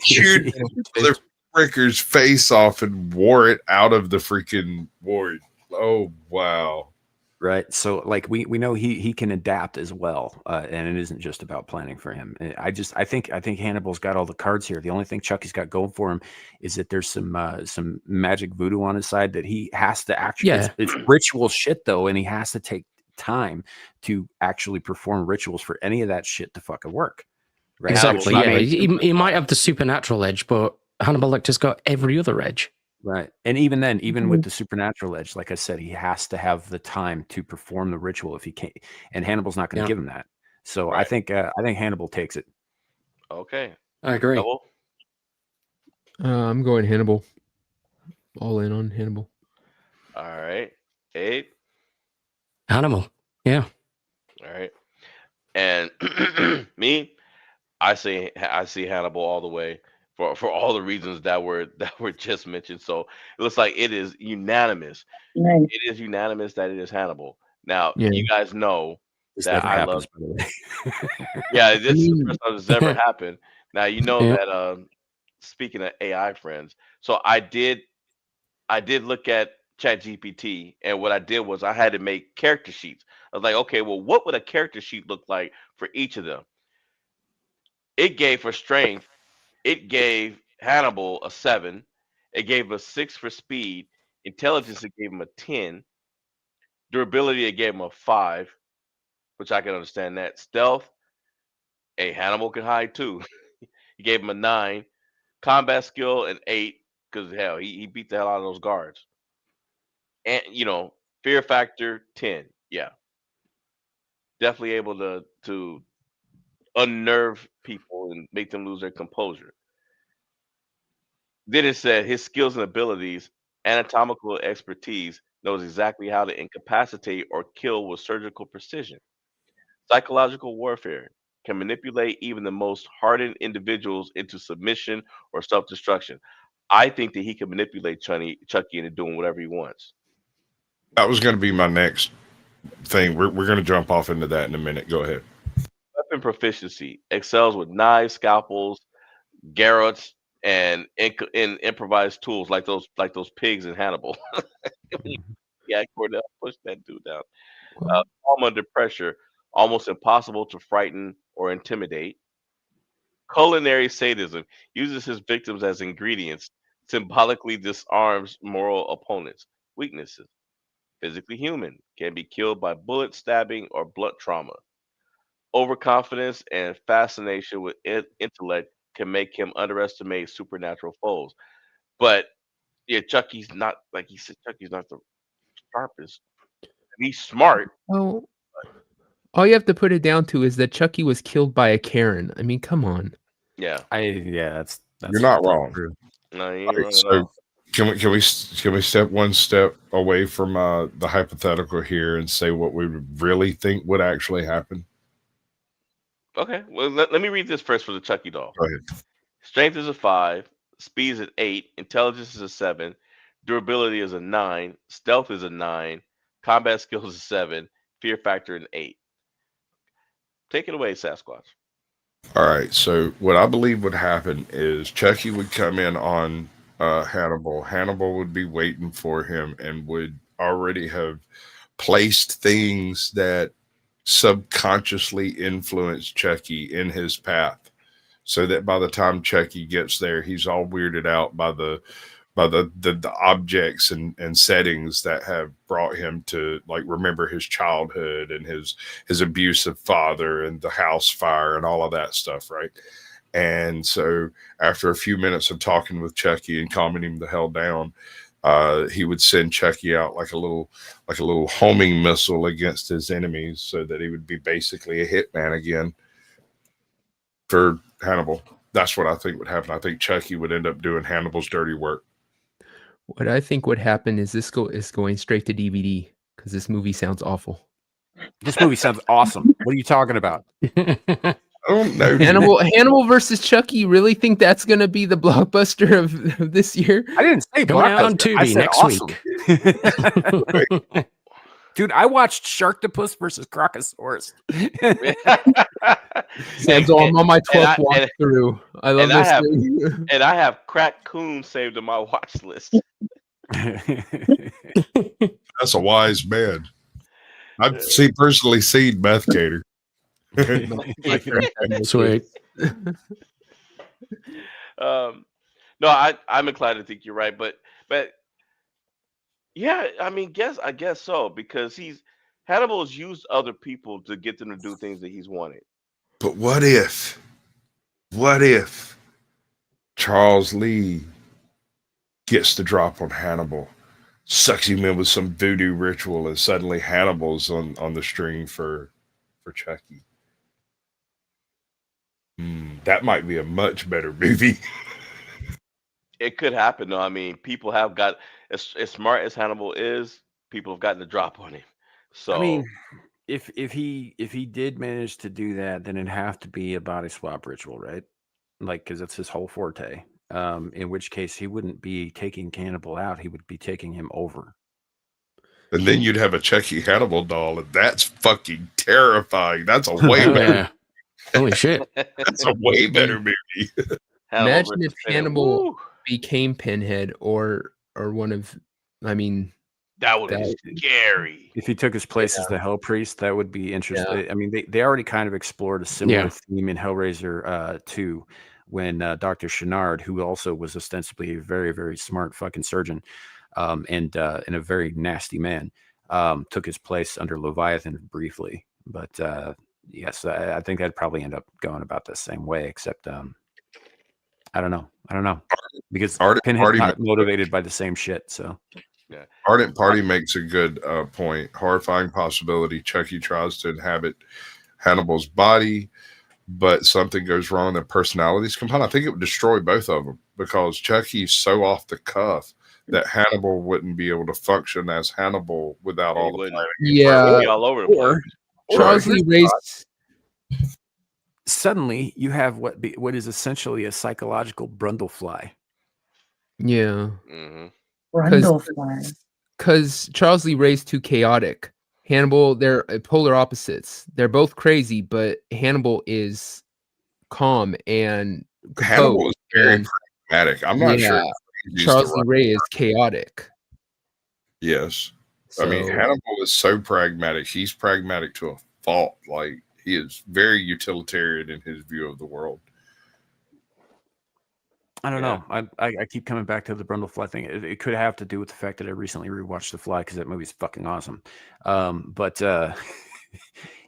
Chewed the freaker's face off and wore it out of the freaking ward. Oh wow. Right. So like we know he can adapt as well. And it isn't just about planning for him. I think Hannibal's got all the cards here. The only thing Chucky's got going for him is that there's some magic voodoo on his side that he has to actually it's ritual shit though, and he has to take time to actually perform rituals for any of that shit to fucking work. Right? Exactly. Yeah. He might have the supernatural edge, but Hannibal Lecter's got every other edge. Right. And even then, even with the supernatural edge, like I said, he has to have the time to perform the ritual if he can't. And Hannibal's not going to give him that. So I think Hannibal takes it. Okay. I agree. Double? I'm going Hannibal. all in on Hannibal. All right. Abe. Animal. Yeah. All right. And me, I see Hannibal all the way for all the reasons that were just mentioned. So it looks like it is unanimous. Nice. It is unanimous that it is Hannibal. Now Yeah. you guys know This that never I happens, love. by the way. Yeah, this is the mean- first time this ever happened. Now you know Yeah. that. Speaking of AI friends, so I did look at ChatGPT, and what I did was I had to make character sheets. I was like, okay, well, what would a character sheet look like for each of them? It gave for strength, it gave Hannibal a 7, it gave him a 6 for speed, intelligence it gave him a 10, durability it gave him a 5, which I can understand that. Stealth, hey, Hannibal can hide too. He gave him a 9, combat skill an 8, because hell, he beat the hell out of those guards. And fear factor 10. Yeah. Definitely able to unnerve people and make them lose their composure. Then it said his skills and abilities, anatomical expertise, knows exactly how to incapacitate or kill with surgical precision. Psychological warfare can manipulate even the most hardened individuals into submission or self-destruction. I think that he can manipulate Chucky into doing whatever he wants. That was going to be my next thing. We're going to jump off into that in a minute. Go ahead. Weapon proficiency excels with knives, scalpels, garrots, and in improvised tools like those pigs in Hannibal. Yeah, Cordell push that dude down. Well, Calm under pressure, almost impossible to frighten or intimidate. Culinary sadism uses his victims as ingredients, symbolically disarms moral opponents. Weaknesses: physically human, can be killed by bullet stabbing or blunt trauma. Overconfidence and fascination with intellect can make him underestimate supernatural foes. But yeah, Chucky's not, like he said, Chucky's not the sharpest. He's smart. well, all you have to put it down to is that Chucky was killed by a Karen. I mean, come on. Yeah. That's You're not wrong. true. No, he All ain't right, wrong at so all. can we step one step away from the hypothetical here and say what we really think would actually happen? Okay. Well, let me read this first for the Chucky doll. Go ahead. Strength is a 5, speed is an 8, intelligence is a 7, durability is a 9, stealth is a 9, combat skills is a 7, fear factor an 8. Take it away, Sasquatch. All right. So what I believe would happen is Chucky would come in on Hannibal. Hannibal would be waiting for him and would already have placed things that subconsciously influence Chucky in his path, so that by the time Chucky gets there, he's all weirded out by the objects and settings that have brought him to, like, remember his childhood and his abusive father and the house fire and all of that stuff, right? And so after a few minutes of talking with Chucky and calming him the hell down, he would send Chucky out like a little homing missile against his enemies, so that he would be basically a hitman again for Hannibal. That's what I think would happen. I think Chucky would end up doing Hannibal's dirty work. What I think would happen is this is going straight to DVD because this movie sounds awful. This movie sounds awesome. What are you talking about? I don't know. Hannibal versus Chucky. You really think that's going to be the blockbuster of this year? I didn't say Coming out on blockbuster. I Tubi said next awesome. Dude, I watched Sharktopus versus Crocosaurus. Sam's I'm on my 12th and walkthrough. I love and I this have- thing. And I have Crack Coon saved on my watch list. That's a wise man. I've personally seen Meth Gator. My friend. Sweet. No, I'm inclined to think you're right, but yeah, I mean, I guess so, because Hannibal's used other people to get them to do things that he's wanted. But what if Charles Lee gets the drop on Hannibal, sucks him in with some voodoo ritual, and suddenly Hannibal's on the string for Chucky? That might be a much better movie. It could happen though. I mean, people have got as smart as Hannibal is. People have gotten the drop on him. I mean, So if he did manage to do that, then it'd have to be a body swap ritual, right? Like, because that's his whole forte. In which case, he wouldn't be taking Cannibal out; he would be taking him over. And then you'd have a Chucky Hannibal doll, and that's fucking terrifying. That's a way Oh, better. yeah. Holy shit. That's a way better movie. Hannibal Imagine if versus Pinhead. Hannibal Woo! became Pinhead or one of, I mean, That would that- be scary. If he took his place as the Hell Priest, that would be interesting. I mean, they already kind of explored a similar Yeah. theme in Hellraiser 2 when Dr. Chenard, who also was ostensibly a very, very smart fucking surgeon and a very nasty man, took his place under Leviathan briefly. But yes, I think that'd probably end up going about the same way, except I don't know. Because Pinhead's Artie not motivated by the same shit, so. Ardent Party makes a good point. Horrifying possibility. Chucky tries to inhabit Hannibal's body, but something goes wrong in their personalities combined. I think it would destroy both of them because Chucky's so off the cuff that Hannibal wouldn't be able to function as Hannibal without all the wouldn't. planning. Yeah. Be all over the place. Charles Lee Ray's Suddenly, you have what is essentially a psychological Brundlefly. yeah. hmm Brundlefly. Because Charles Lee Ray's too chaotic. Hannibal, they're polar opposites. They're both crazy, but Hannibal is calm and Hannibal is very and- pragmatic. I'm not sure. he's Charles the Lee right- Ray is chaotic. Yes. So, I mean, Hannibal is so pragmatic. He's pragmatic to a fault. Like, he is very utilitarian in his view of the world. I don't Yeah. know. I keep coming back to the Brundlefly thing. It could have to do with the fact that I recently rewatched The Fly because that movie's fucking awesome. But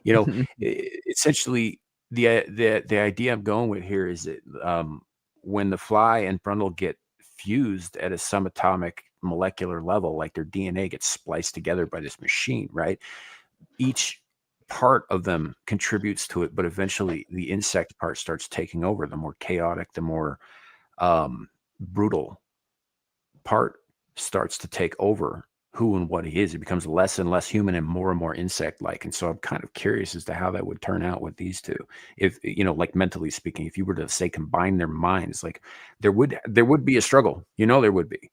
you know, essentially the idea I'm going with here is that when the Fly and Brundle get fused at a subatomic molecular level, like their DNA gets spliced together by this machine, right? Each part of them contributes to it, but eventually the insect part starts taking over. The more chaotic, the more brutal part starts to take over who and what he is. It becomes less and less human and more insect-like. And so I'm kind of curious as to how that would turn out with these two. If, you know, like mentally speaking, if you were to say combine their minds, like there would be a struggle. You know, there would be.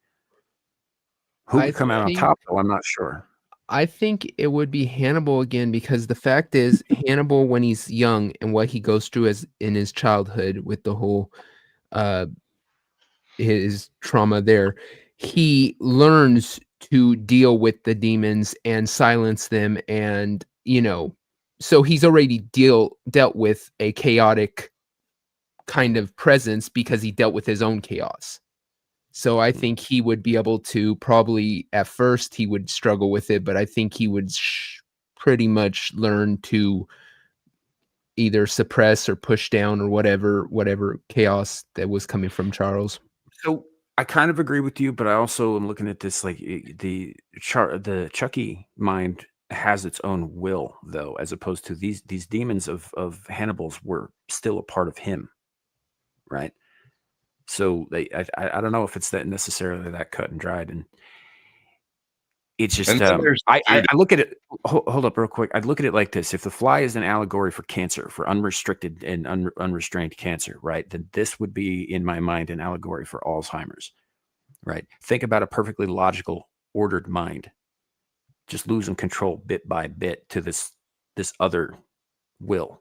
Who would come out on top, though? I'm not sure. I think it would be Hannibal again, because the fact is Hannibal, when he's young and what he goes through as in his childhood with the whole his trauma there, he learns to deal with the demons and silence them, and you know, so he's already dealt with a chaotic kind of presence because he dealt with his own chaos. So I think he would be able to, probably at first he would struggle with it, but I think he would pretty much learn to either suppress or push down or whatever chaos that was coming from Charles. So I kind of agree with you, but I also am looking at this like the Chucky mind has its own will, though, as opposed to these demons of Hannibal's were still a part of him, right? So I don't know if it's that necessarily that cut and dried, and it's just I look at it. Hold up, real quick. I'd look at it like this: if the Fly is an allegory for cancer, for unrestricted and unrestrained cancer, right? Then this would be, in my mind, an allegory for Alzheimer's, right? Think about a perfectly logical, ordered mind, just losing control bit by bit to this other will.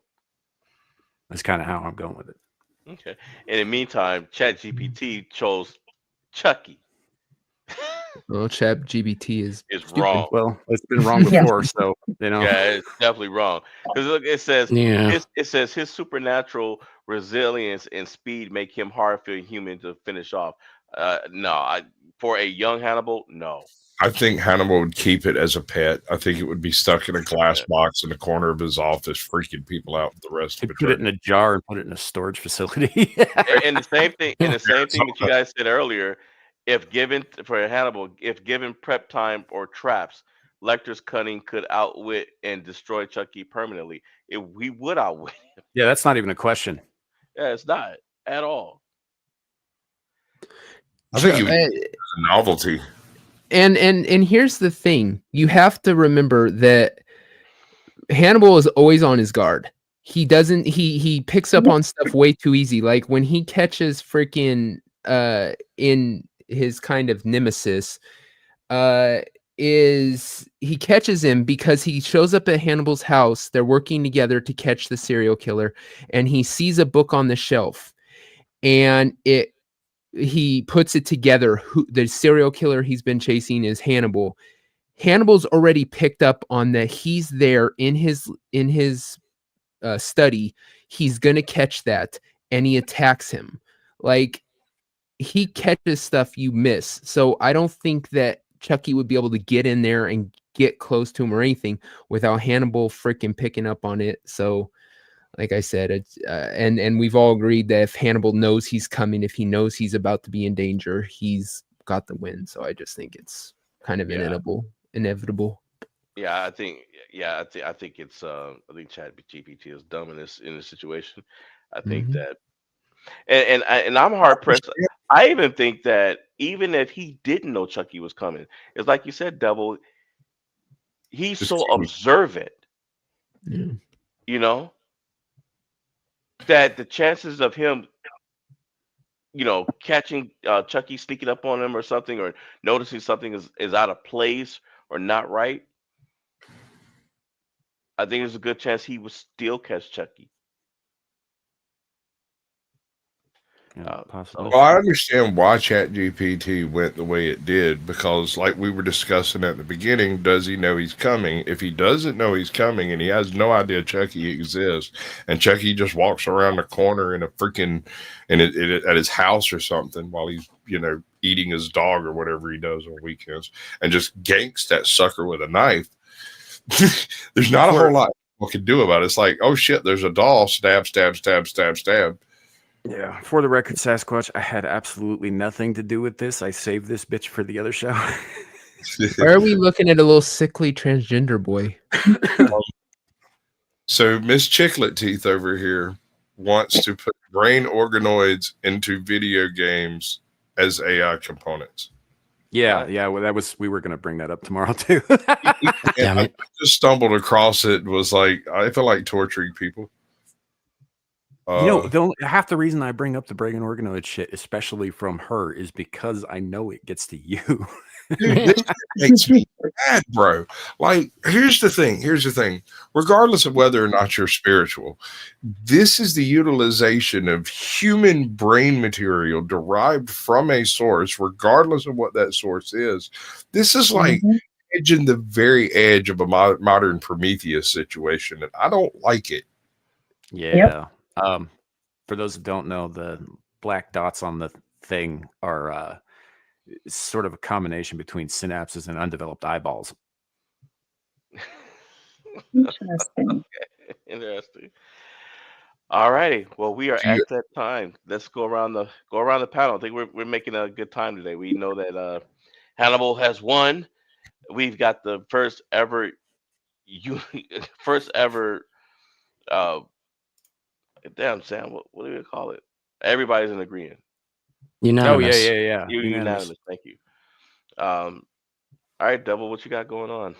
That's kind of how I'm going with it. Okay. In the meantime, ChatGPT chose Chucky. Well, ChatGPT is stupid. wrong. Well, it's been wrong before, so you know. Yeah, it's definitely wrong. Because look, it says his supernatural resilience and speed make him hard for a human to finish off. No, for a young Hannibal, no. I think Hannibal would keep it as a pet. I think it would be stuck in a glass box in the corner of his office, freaking people out for the rest of it. Put it in a jar and put it in a storage facility. And the same thing, that you guys said earlier. If given for Hannibal, if given prep time or traps, Lecter's cunning could outwit and destroy Chucky permanently. We would outwit him. Yeah, that's not even a question. Yeah, it's not at all. I think it was Uh, a novelty. and here's the thing: you have to remember that Hannibal is always on his guard. He doesn't. He picks up on stuff way too easy. Like when he catches freaking in his kind of nemesis, is he catches him because he shows up at Hannibal's house. They're working together to catch the serial killer, and he sees a book on the shelf, and he puts it together. Who the serial killer he's been chasing is Hannibal. Hannibal's already picked up on that. He's there in his study. He's gonna catch that, and he attacks him. Like he catches stuff you miss. So I don't think that Chucky would be able to get in there and get close to him or anything without Hannibal freaking picking up on it. So, like I said, it's and we've all agreed that if Hannibal knows he's coming, if he knows he's about to be in danger, he's got the win. So I just think it's kind of inevitable. Yeah, I think it's I think Chat GPT is dumb in this situation. I think Mhm. that and I'm hard pressed. I even think that even if he didn't know Chucky was coming, it's like you said, Double. He's Just so kidding. observant, Yeah. you know, that the chances of him, catching Chucky sneaking up on him or something, or noticing something is out of place or not right, I think there's a good chance he would still catch Chucky. Yeah, possibly. Well, I understand why ChatGPT went the way it did because, like we were discussing at the beginning, does he know he's coming? If he doesn't know he's coming and he has no idea Chucky exists, and Chucky just walks around the corner in a freaking at his house or something while he's eating his dog or whatever he does on weekends, and just ganks that sucker with a knife, there's not a whole lot people can do about it. It's like, oh shit, there's a doll, stab, stab, stab, stab, stab. Yeah, for the record, Sasquatch, I had absolutely nothing to do with this. I saved this bitch for the other show. Why are we looking at a little sickly transgender boy? So Miss Chicklet Teeth over here wants to put brain organoids into video games as AI components. Yeah. Well, we were going to bring that up tomorrow too. Damn I it. just stumbled across it. Was like, I feel like torturing people. Half the reason I bring up the brain organoid shit, especially from her, is because I know it gets to you. Dude, this makes me mad, bro. Like, here's the thing. Regardless of whether or not you're spiritual, this is the utilization of human brain material derived from a source, regardless of what that source is. This is like edging the very edge of a modern Prometheus situation, and I don't like it. Yeah. Yep. For those who don't know, the black dots on the thing are sort of a combination between synapses and undeveloped eyeballs. Interesting. Interesting. All righty. Well, we are at that time. Let's go around the panel. I think we're making a good time today. We know that Hannibal has won. We've got the first ever damn Sam, what do you call it? Everybody's in agreement. Unanimous. Oh yeah. You're unanimous. Thank you. All right, Devil, what you got going on?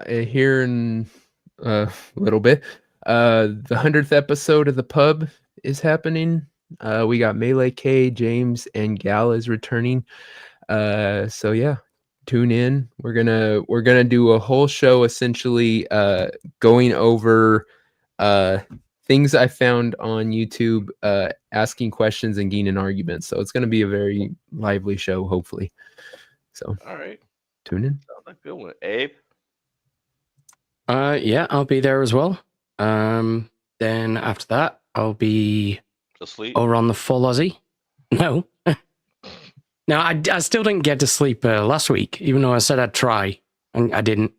Here in a little bit, the 100th episode of the pub is happening. We got Melee K, James, and Gal is returning. So yeah, tune in. We're gonna do a whole show essentially going over things I found on YouTube, asking questions and gaining arguments. So it's gonna be a very lively show, hopefully. So all right, tune in. Sounds like a good one. Abe? Yeah, I'll be there as well. Then after that, I'll be Asleep? over on the full Aussie. No. No, I still didn't get to sleep last week, even though I said I'd try, and I didn't.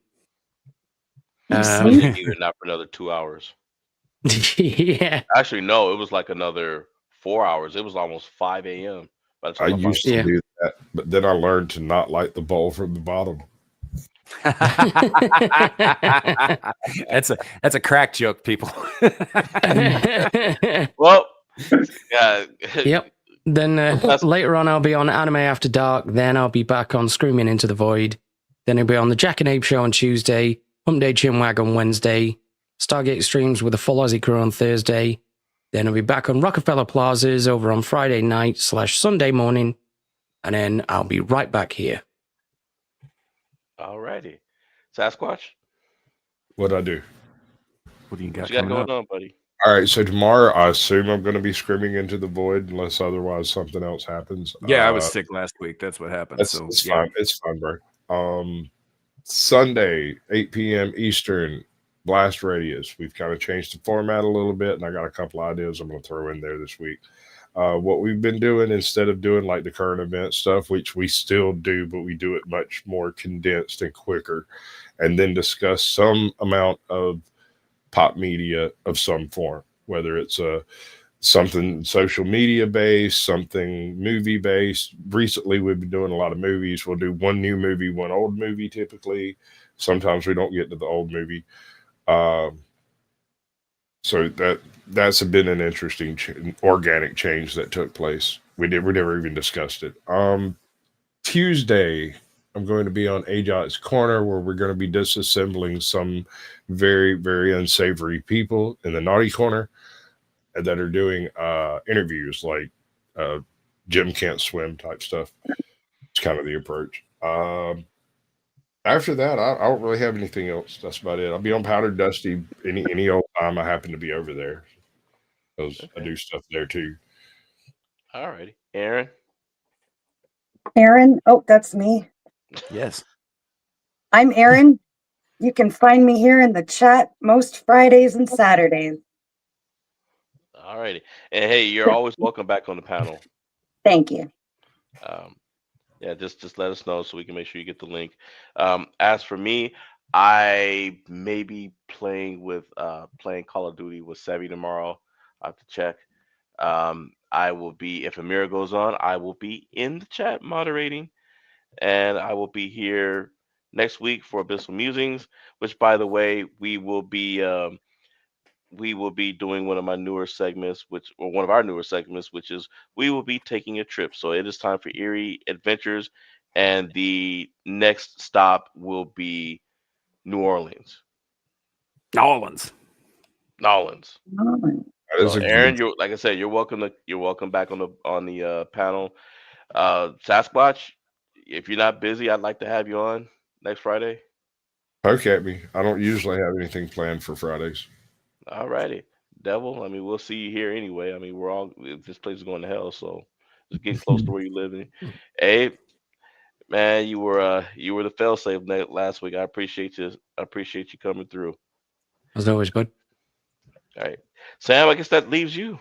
Even not for another 2 hours. Yeah. Actually, no, it was like another 4 hours. It was almost 5 a.m. by the I time used to do that, but then I learned to not light the bowl from the bottom. That's a crack joke, people. Well, yeah. Yep. Then That's- later on, I'll be on Anime After Dark. Then I'll be back on Screaming Into the Void. Then I'll be on the Jack and Abe Show on Tuesday, Hump Day Chinwag on Wednesday, Stargate Streams with the Full Aussie Crew on Thursday. Then I'll be back on Rockefeller Plazas over on Friday night / Sunday morning. And then I'll be right back here. All righty. Sasquatch, What'd I do? What do you what got you got coming going up? on, buddy? All right, so tomorrow I assume I'm going to be screaming into the void unless otherwise something else happens. Yeah, I was sick last week. That's what happened. It's, So it's yeah. fine. It's fine, bro. Sunday, 8 p.m. Eastern, Blast Radius. We've kind of changed the format a little bit, and I got a couple ideas I'm going to throw in there this week. What we've been doing, instead of doing like the current event stuff, which we still do, but we do it much more condensed and quicker, and then discuss some amount of pop media of some form, whether it's something social media based, something movie based. Recently, we've been doing a lot of movies. We'll do one new movie, one old movie typically. Sometimes we don't get to the old movie. So that's been an interesting organic change that took place. We never even discussed it. Tuesday, I'm going to be on Ajot's Corner, where we're going to be disassembling some very, very unsavory people in the naughty corner that are doing interviews like Jim Can't Swim type stuff. It's kind of the approach. After that, I don't really have anything else. That's about it. I'll be on Powdered Dusty any old time I happen to be over there, because I do stuff there too. All righty. Aaron? Aaron, oh, that's me. Yes. I'm Aaron. You can find me here in the chat most Fridays and Saturdays. All righty. And hey, you're always welcome back on the panel. Thank you. Yeah, just let us know so we can make sure you get the link. As for me, I may be playing Call of Duty with Sevi tomorrow. I have to check. I will be, if Amira goes on, I will be in the chat moderating, and I will be here next week for Abyssal Musings, which, by the way, we will be doing one of our newer segments, which is we will be taking a trip. So it is time for Eerie Adventures, and the next stop will be New Orleans. Nolans. So Aaron, you're, like I said, you're welcome back on the panel. Sasquatch, if you're not busy, I'd like to have you on next Friday. Poke at me. I don't usually have anything planned for Fridays. All righty. Devil, I mean, we'll see you here anyway. I mean, this place is going to hell, so just getting close to where you live in. Abe, man, you were the failsafe last week. I appreciate you. I appreciate you coming through. That's always good. All right, Sam, I guess that leaves you.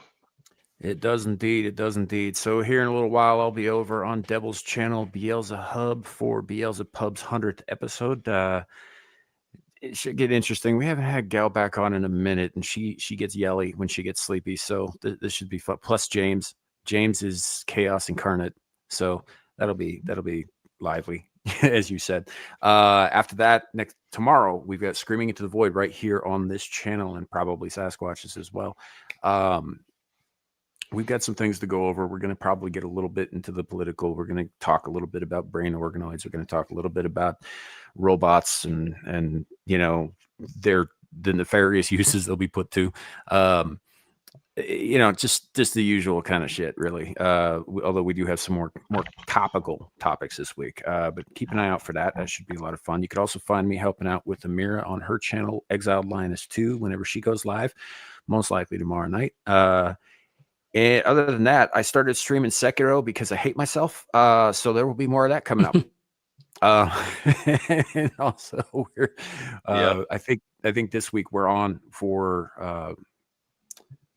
It does indeed. It does indeed. So here in a little while, I'll be over on Devil's channel, Beelzehub, for Beelzepub's 100th episode. It should get interesting. We haven't had Gal back on in a minute, and she gets yelly when she gets sleepy. So this should be fun. Plus James is chaos incarnate, so that'll be lively, as you said. After that, tomorrow we've got Screaming Into the Void right here on this channel, and probably Sasquatches as well. We've got some things to go over. We're going to probably get a little bit into the political. We're going to talk a little bit about brain organoids. We're going to talk a little bit about robots and the nefarious uses they'll be put to. Just the usual kind of shit, really. Although we do have some more topical topics this week. But keep an eye out for that. That should be a lot of fun. You could also find me helping out with Amira on her channel, Exiled Lioness 2, whenever she goes live, most likely tomorrow night. And other than that, I started streaming Sekiro because I hate myself. So there will be more of that coming up. And also I think this week we're on for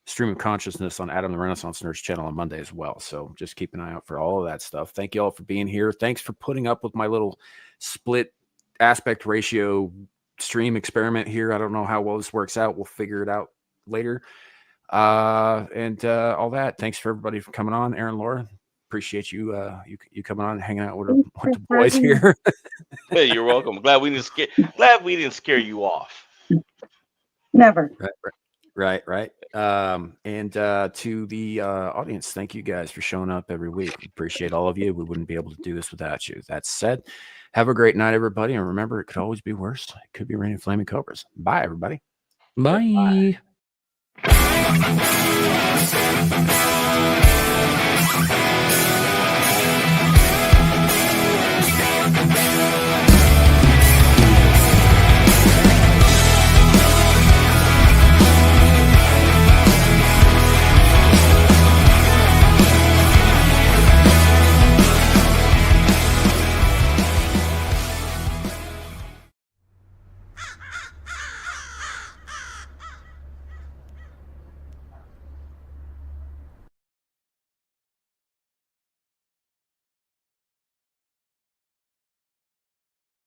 Stream of Consciousness on Adam the Renaissance Nerd's channel on Monday as well. So just keep an eye out for all of that stuff. Thank you all for being here. Thanks for putting up with my little split aspect ratio stream experiment here. I don't know how well this works out. We'll figure it out later. And all that. Thanks for everybody for coming on. Aaron, Laura, appreciate you coming on and hanging out with the boys here. Hey, you're welcome. Glad we didn't scare you off. Never. Right. And to the audience, thank you guys for showing up every week. We appreciate all of you. We wouldn't be able to do this without you. That said, have a great night, everybody. And remember, it could always be worse. It could be raining flaming cobras. Bye, everybody. Bye.